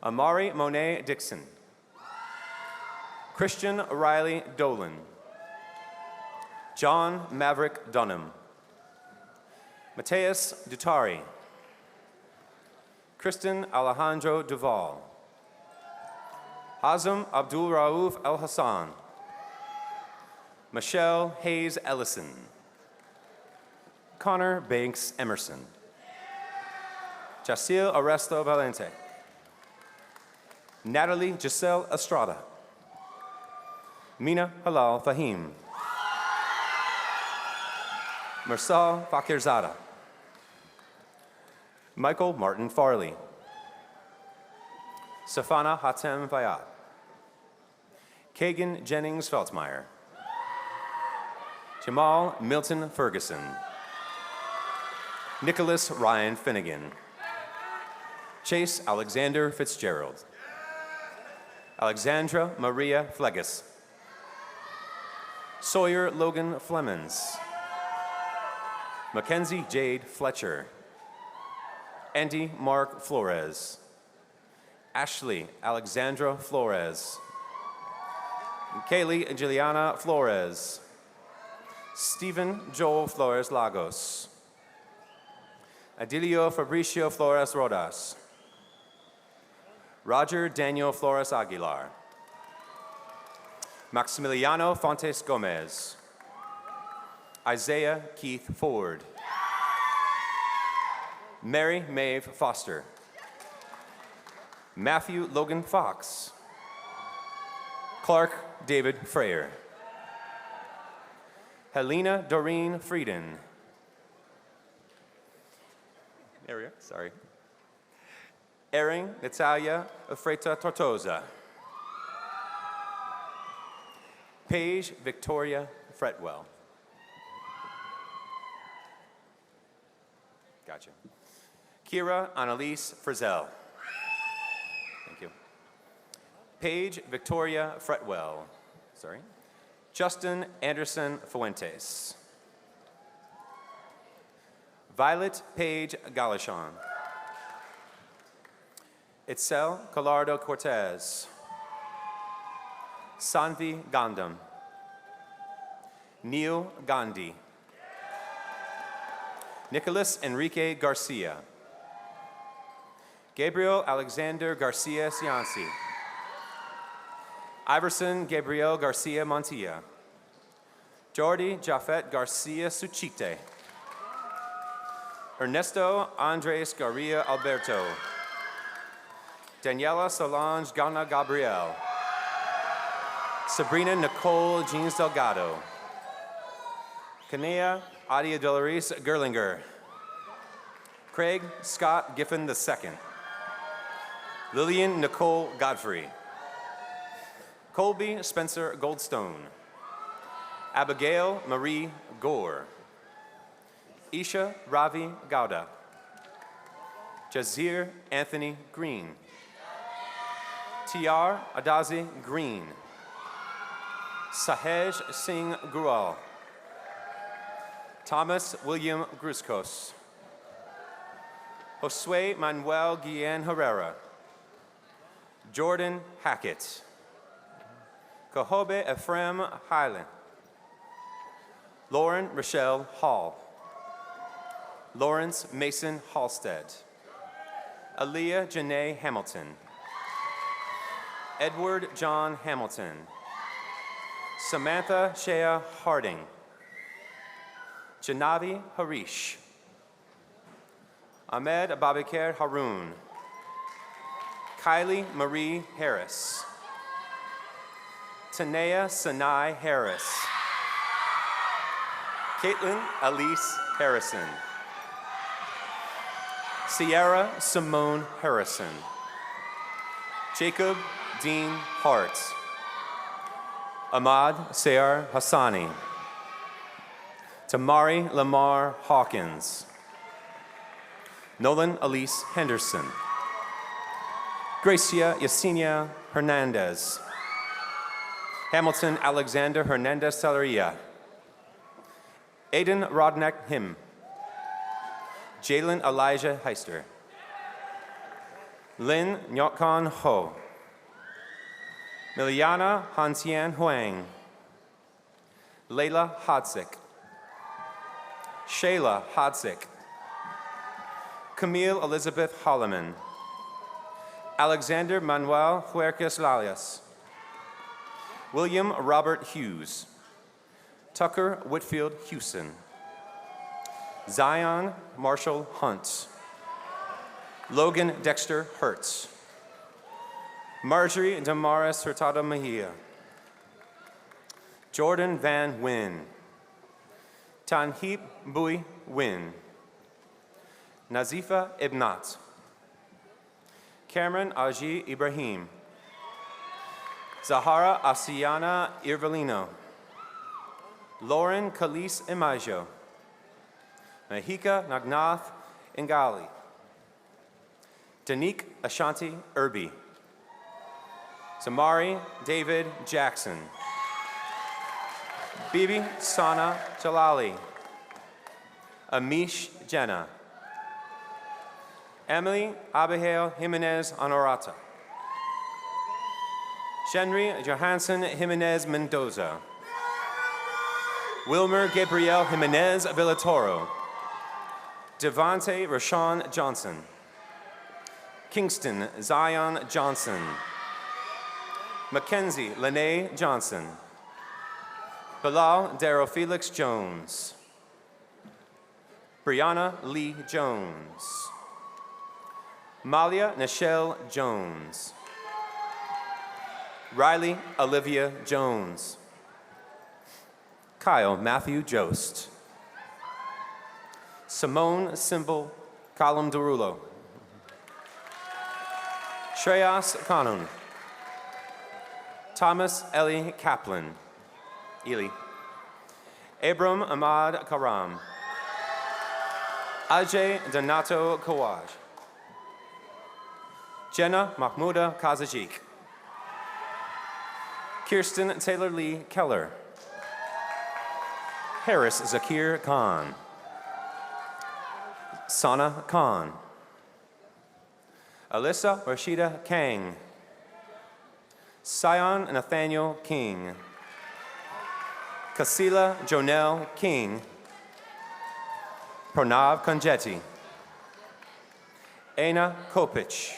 Amari Monet Dixon. Christian Riley Dolan. John Maverick Dunham. Mateus Dutari. Kristen Alejandro Duval. Hazem Abdul Rauf El Hassan. Michelle Hayes Ellison. Connor Banks Emerson. Jacil Arresto Valente. Natalie Giselle Estrada. Mina Halal Fahim. Mursal Fakirzada. Michael Martin Farley. Safana Hatem Fayad. Kagan Jennings Feltmeyer. Jamal Milton Ferguson. Nicholas Ryan Finnegan. Chase Alexander Fitzgerald. Alexandra Maria Flegus. Sawyer Logan Flemons. Mackenzie Jade Fletcher. Andy Mark Flores. Ashley Alexandra Flores. Kaylee Juliana Flores. Stephen Joel Flores Lagos. Adilio Fabricio Flores Rodas. Roger Daniel Flores Aguilar. Maximiliano Fontes Gomez. Isaiah Keith Ford. Mary Maeve Foster. Matthew Logan Fox. Clark David Freyer. Helena Doreen Frieden. There we go, sorry. Erin Natalia Freta Tortosa. Paige Victoria Fretwell. Gotcha. Kira Annalise Frizzell. Thank you. Paige Victoria Fretwell. Sorry. Justin Anderson Fuentes. Violet Paige Galishon. Itzel Collardo Cortez. Sanvi Gandham. Neil Gandhi. Nicholas Enrique Garcia. Gabriel Alexander Garcia Cianci. Iverson Gabriel Garcia Montilla. Jordi Jafet Garcia Suchite. Ernesto Andres Garria Alberto. Daniela Solange Gana Gabriel. Sabrina Nicole Jeans Delgado. Kanea Adia Dolores Gerlinger. Craig Scott Giffen II. Lillian Nicole Godfrey. Colby Spencer Goldstone. Abigail Marie Gore. Isha Ravi Gowda. Jazir Anthony Green. Tiar Adazi Green. Sahej Singh Grual. Thomas William Gruscos. Josue Manuel Guillen Herrera. Jordan Hackett. Kahobe Ephraim Highland. Lauren Rochelle Hall. Lawrence Mason Halstead. Aaliyah Janae Hamilton. Edward John Hamilton. Samantha Shea Harding. Janavi Harish. Ahmed Ababakar Haroon. Kylie Marie Harris. Tanea Sanai Harris. Caitlin Elise Harrison. Sierra Simone Harrison. Jacob Dean Hart. Ahmad Sayar Hassani. Tamari Lamar Hawkins. Nolan Elise Henderson. Gracia Yesenia Hernandez. Hamilton Alexander Hernandez Salaria. Aiden Rodnack Him. Jalen Elijah Heister. Lynn Nyokon Ho. Miliana Hantian Huang. Layla Hodzik. Shayla Hodzik. Camille Elizabeth Holloman. Alexander Manuel Huerques Lalias. William Robert Hughes. Tucker Whitfield Hewson. Zion Marshall Hunt. Logan Dexter Hertz. Marjorie Damaris Hurtado Mejia. Jordan Van Wyn. Tanhip Bui Wyn. Nazifa Ibnat. Cameron Aji Ibrahim. Zahara Asiana Irvelino. Lauren Kalis Imajo. Mahika Nagnath Ingali. Danique Ashanti Irby. Samari David Jackson. Bibi Sana Jalali. Amish Jenna. Emily Abigail Jimenez Honorata. Shenry Johansson Jimenez Mendoza. Wilmer Gabriel Jimenez Villatoro. Devante Rashawn Johnson. Kingston Zion Johnson. Mackenzie Lene Johnson. Bilal Darrow Felix Jones. Brianna Lee Jones. Malia Nichelle Jones. Riley Olivia Jones. Kyle Matthew Jost. Simone Symbol Colum Derulo. Shreyas Kanun. Thomas Eli Kaplan. Eli. Abram Ahmad Karam. Ajay Donato Kawaj. Jenna Mahmouda Kazajik. Kirsten Taylor Lee Keller. Harris Zakir Khan. Sana Khan. Alyssa Rashida Kang. Sion Nathaniel King. Kasila Jonelle King. Pranav Kanjeti. Aina Kopich.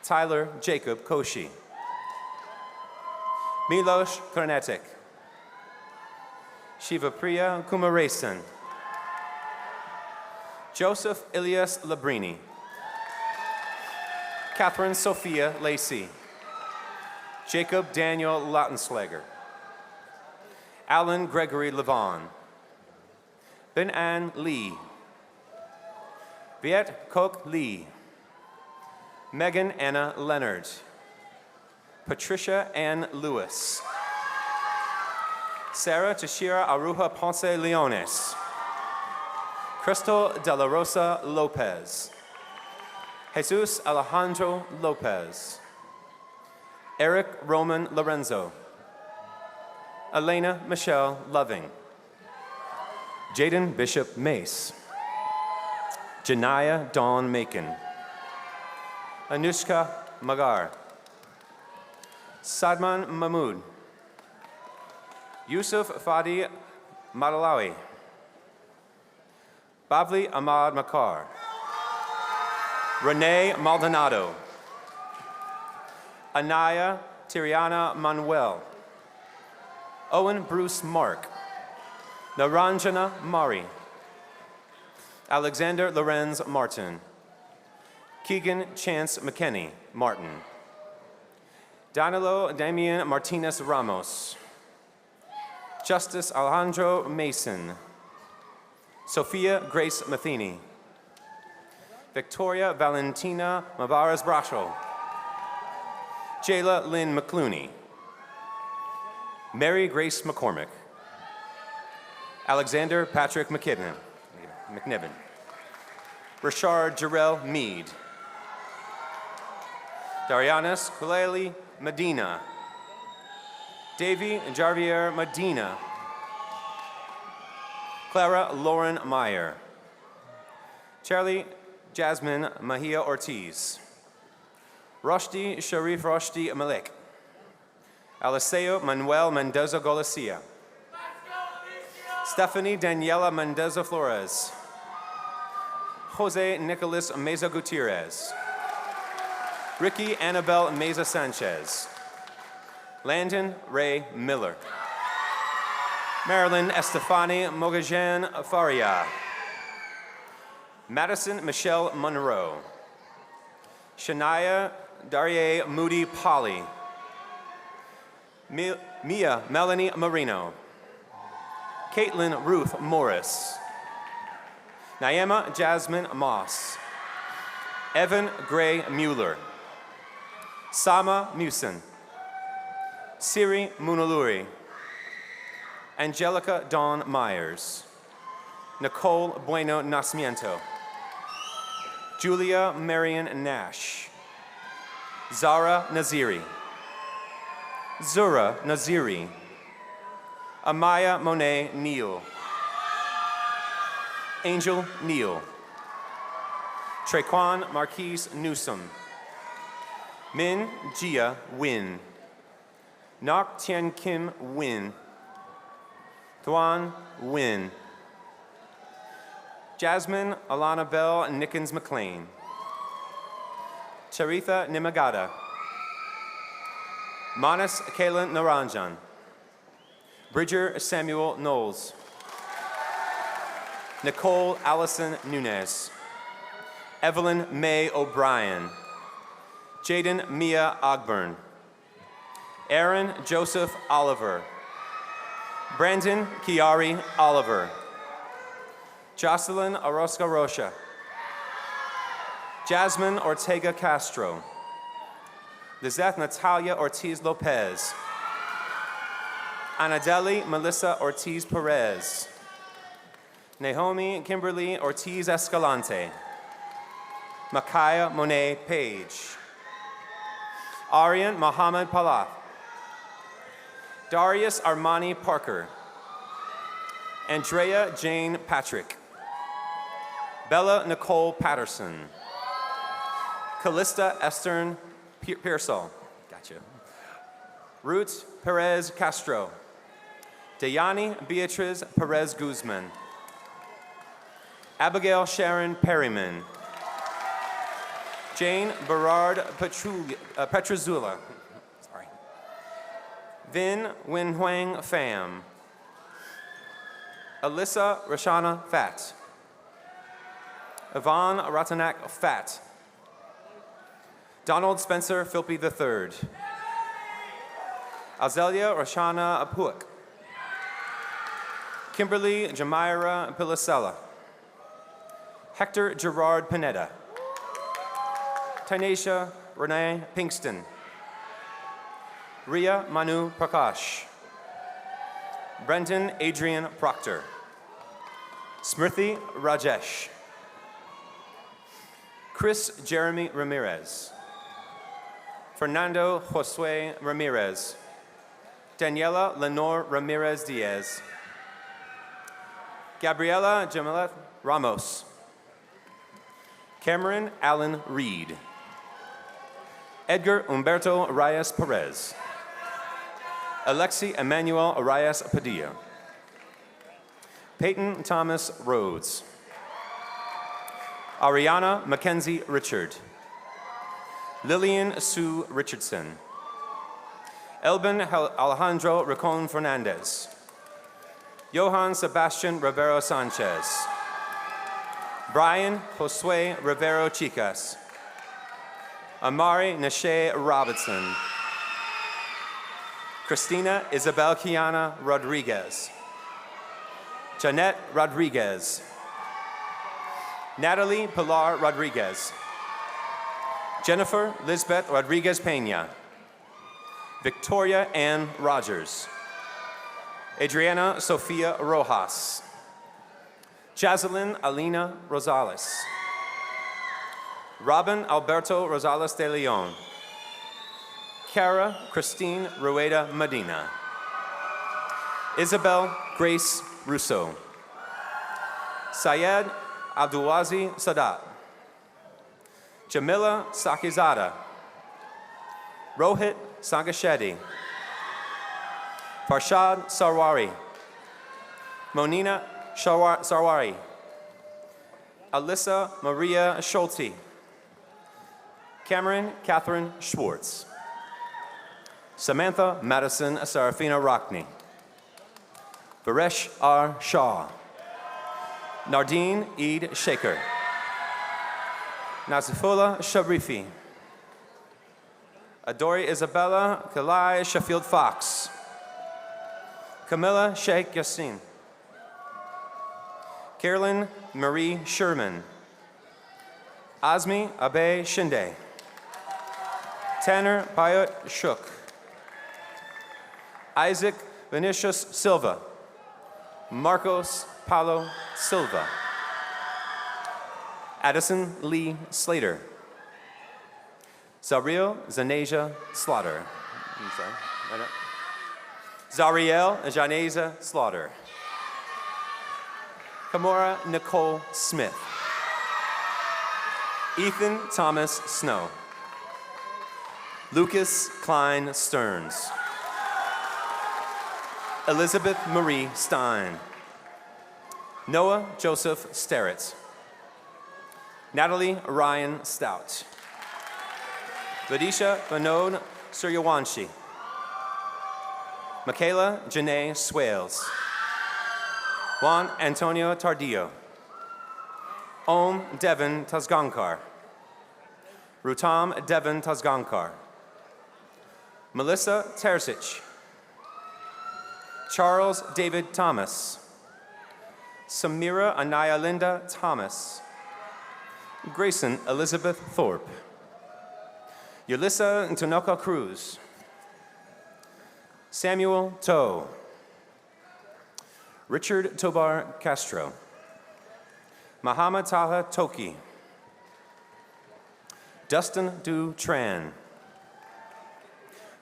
Tyler Jacob Koshi. Milos Kornetik. Shivapriya Kumaresan. Joseph Ilias Labrini. Catherine Sophia Lacey. Jacob Daniel Lautenslager. Alan Gregory Levon. Ben Ann Lee. Viet Kok Lee. Megan Anna Leonard. Patricia Ann Lewis. Sarah Tashira Aruja Ponce Leones. Crystal De La Rosa Lopez. Jesus Alejandro Lopez. Eric Roman Lorenzo. Elena Michelle Loving. Jaden Bishop Mace. Janaya Dawn Macon. Anushka Magar. Sadman Mahmood. Yusuf Fadi Madalawi. Bavli Ahmad Makar. Renee Maldonado. Anaya Tiriana Manuel. Owen Bruce Mark. Naranjana Mari. Alexander Lorenz Martin. Keegan Chance McKenney Martin. Danilo Damian Martinez Ramos. Justice Alejandro Mason. Sophia Grace Matheny. Victoria Valentina Mavaras Bracho. Jayla Lynn McClooney. Mary Grace McCormick. Alexander Patrick McNiven. Rashard Jarrell Mead. Darianis Kuleli Medina. Davy Jarvier Medina. Clara Lauren Meyer. Charlie Jasmine Mahia Ortiz. Roshdi Sharif Roshdi Malik. Eliseo Manuel Mendoza Golicia. Stephanie Daniela Mendoza Flores. Jose Nicolas Meza Gutierrez. Ricky Annabelle Meza Sanchez. Landon Ray Miller. Marilyn Estefani Mogajan Faria. Madison Michelle Monroe. Shania Darie Moody Polly. Mia Melanie Marino. Caitlin Ruth Morris. Naima Jasmine Moss. Evan Gray Mueller. Sama Musin. Siri Munaluri. Angelica Dawn Myers. Nicole Bueno Nascimento. Julia Marion Nash. Zara Naziri. Zura Naziri. Amaya Monet Neal. Angel Neal. Traquan Marquise Newsom. Min Jia Win. Nok Tien Kim Win. Thuan Win. Jasmine Alana Bell Nickens McLean. Charitha Nimagata. Manas Kalen Naranjan. Bridger Samuel Knowles. Nicole Allison Nunez. Evelyn May O'Brien. Jaden Mia Ogburn. Aaron Joseph Oliver. Brandon Kiari Oliver. Jocelyn Orozco Rocha. Jasmine Ortega Castro. Lizeth Natalia Ortiz Lopez. Anadeli Melissa Ortiz Perez. Naomi Kimberly Ortiz Escalante. Makaya Monet Page. Aryan Mohammed Palath. Darius Armani Parker. Andrea Jane Patrick. Bella Nicole Patterson. Callista Estern Pearsall. Gotcha. Ruth Perez Castro. Dayani Beatriz Perez Guzman. Abigail Sharon Perryman. Jane Berard Petruzula. Sorry. Vin Win Huang Pham. Alyssa Rashana Fat. Yvonne Ratanak Fat. Donald Spencer Philpy III. Azelia Rashana Apuak. Kimberly Jamira Pilicella. Hector Gerard Pineda. Tanisha Renee Pinkston. Ria Manu Prakash. Brendan Adrian Proctor. Smriti Rajesh. Chris Jeremy Ramirez. Fernando Josue Ramirez. Daniela Lenore Ramirez Diaz. Gabriela Jamalet Ramos. Cameron Allen Reed. Edgar Humberto Arias Perez. Alexi Emmanuel Arias Padilla. Peyton Thomas Rhodes. Ariana Mackenzie Richard. Lillian Sue Richardson. Elvin Alejandro Ricon Fernandez. Johan Sebastian Rivero Sanchez. Brian Josue Rivero Chicas. Amari Nashe Robinson. Christina Isabel Kiana Rodriguez. Jeanette Rodriguez. Natalie Pilar Rodriguez. Jennifer Lisbeth Rodriguez Pena. Victoria Ann Rogers. Adriana Sofia Rojas. Jazelyn Alina Rosales. Robin Alberto Rosales de Leon. Cara Christine Rueda Medina. Isabel Grace Russo. Syed Abdulwazi Sadat. Jamila Sakizada. Rohit Sangashetty. Farshad Sarwari. Monina Sarwari. Alyssa Maria Schulte. Cameron Catherine Schwartz. Samantha Madison Sarafina Rockney. Varesh R. Shah. Nardine Eid Shaker. Nazifullah Sharifi. Adori Isabella Kalai Sheffield Fox. Camilla Sheikh Yassin. Carolyn Marie Sherman. Azmi Abe Shinde. Tanner Payot Shook. Isaac Vinicius Silva. Marcos Paulo Silva. Addison Lee Slater. Zariel Zanasia Slaughter. I'm sorry. Right up. Zariel Janeza Slaughter. Kamora Nicole Smith. Ethan Thomas Snow. Lucas Klein Stearns. Elizabeth Marie Stein. Noah Joseph Sterritz. Natalie Ryan Stout. Vidisha Vinod Suryawanshi. Michaela Janae Swales. Juan Antonio Tardillo. Om Devin Tazgankar. Rutam Devin Tazgankar. Melissa Terzic. Charles David Thomas. Samira Anaya Linda Thomas. Grayson Elizabeth Thorpe. Yulissa Ntonoka Cruz. Samuel Toe. Richard Tobar Castro. Muhammad Taha Toki. Dustin Du Tran.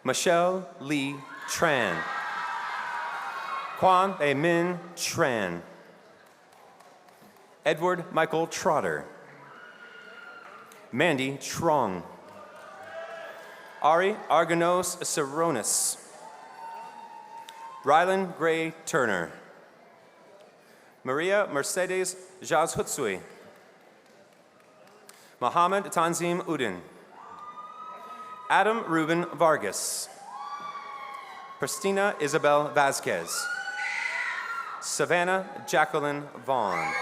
Michelle Lee Tran. Quan A Min Tran. Edward Michael Trotter. Mandy Trong. Ari Argonos Saronis. Rylan Gray Turner. Maria Mercedes Jazhutsui. Mohammed Tanzim Udin. Adam Ruben Vargas. Christina Isabel Vasquez. Savannah Jacqueline Vaughn.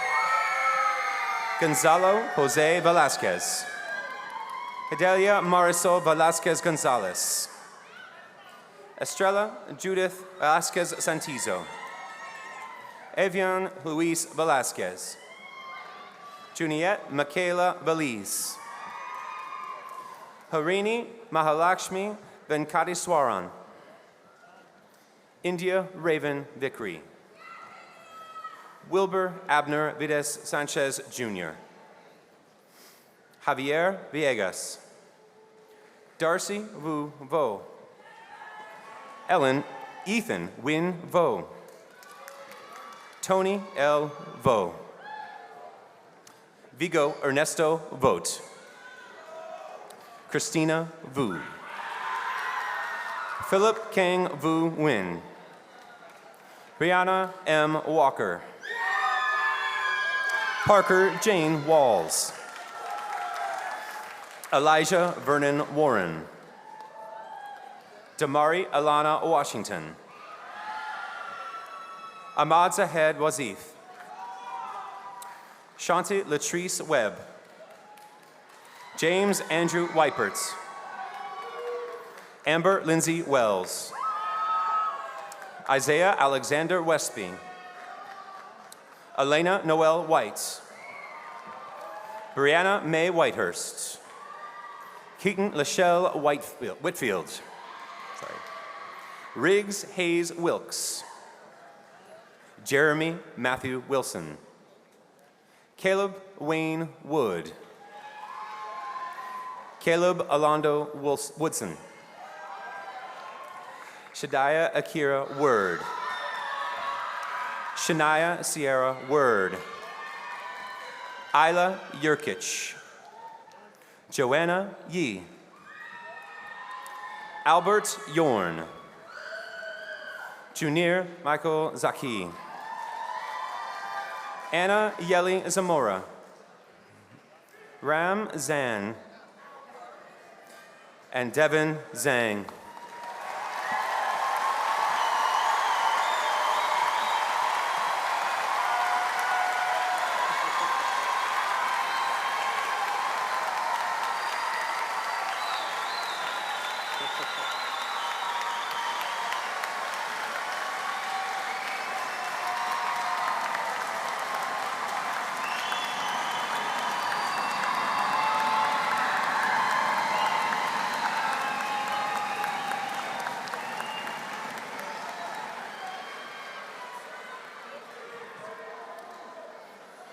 Gonzalo Jose Velasquez. Adelia Marisol Velasquez Gonzalez. Estrella Judith Velasquez Santizo. Evian Luis Velasquez. Juniette Michaela Belize. Harini Mahalakshmi Venkateswaran. India Raven Vikri. Wilbur Abner Vides Sanchez Jr. Javier Villegas. Darcy Wu Vo. Ellen Ethan Win Vo. Tony L. Vo. Vigo Ernesto Vogt. Christina Vu. Philip Kang Vu Win. Brianna M. Walker. Parker Jane Walls. Elijah Vernon Warren. Damari Alana Washington. Ahmad Zahed Wazif. Shanti Latrice Webb. James Andrew Weiperts. Amber Lindsay Wells. Isaiah Alexander Westby. Elena Noel White. Brianna May Whitehurst. Keaton Lachelle Whitfield. Sorry. Riggs Hayes Wilkes. Jeremy Matthew Wilson. Caleb Wayne Wood. Caleb Alondo Woodson. Shadiah Akira Word. Shania Sierra Word. Isla Yurkich. Joanna Yee. Albert Yorn. Junir Michael Zaki. Anna Yeli Zamora. Ram Zan. And Devin Zhang.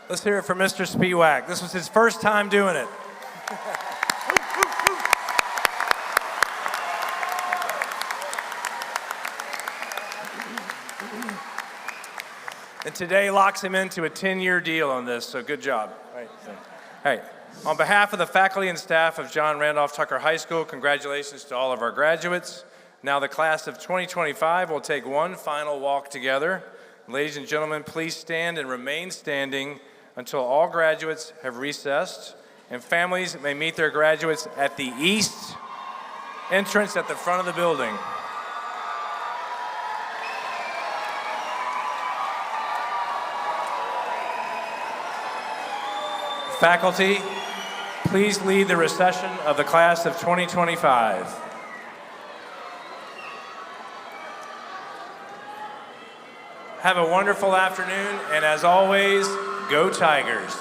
Let's hear it for Mr. Spiewak. This was his first time doing it. And today locks him into a 10-year deal on this, so good job. All right. On behalf of the faculty and staff of John Randolph Tucker High School, congratulations to all of our graduates. Now the class of 2025 will take one final walk together. Ladies and gentlemen, please stand and remain standing until all graduates have recessed, and families may meet their graduates at the east entrance at the front of the building. Faculty, please lead the recession of the class of 2025. Have a wonderful afternoon, and as always, go Tigers.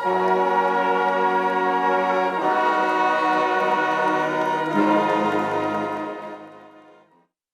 you.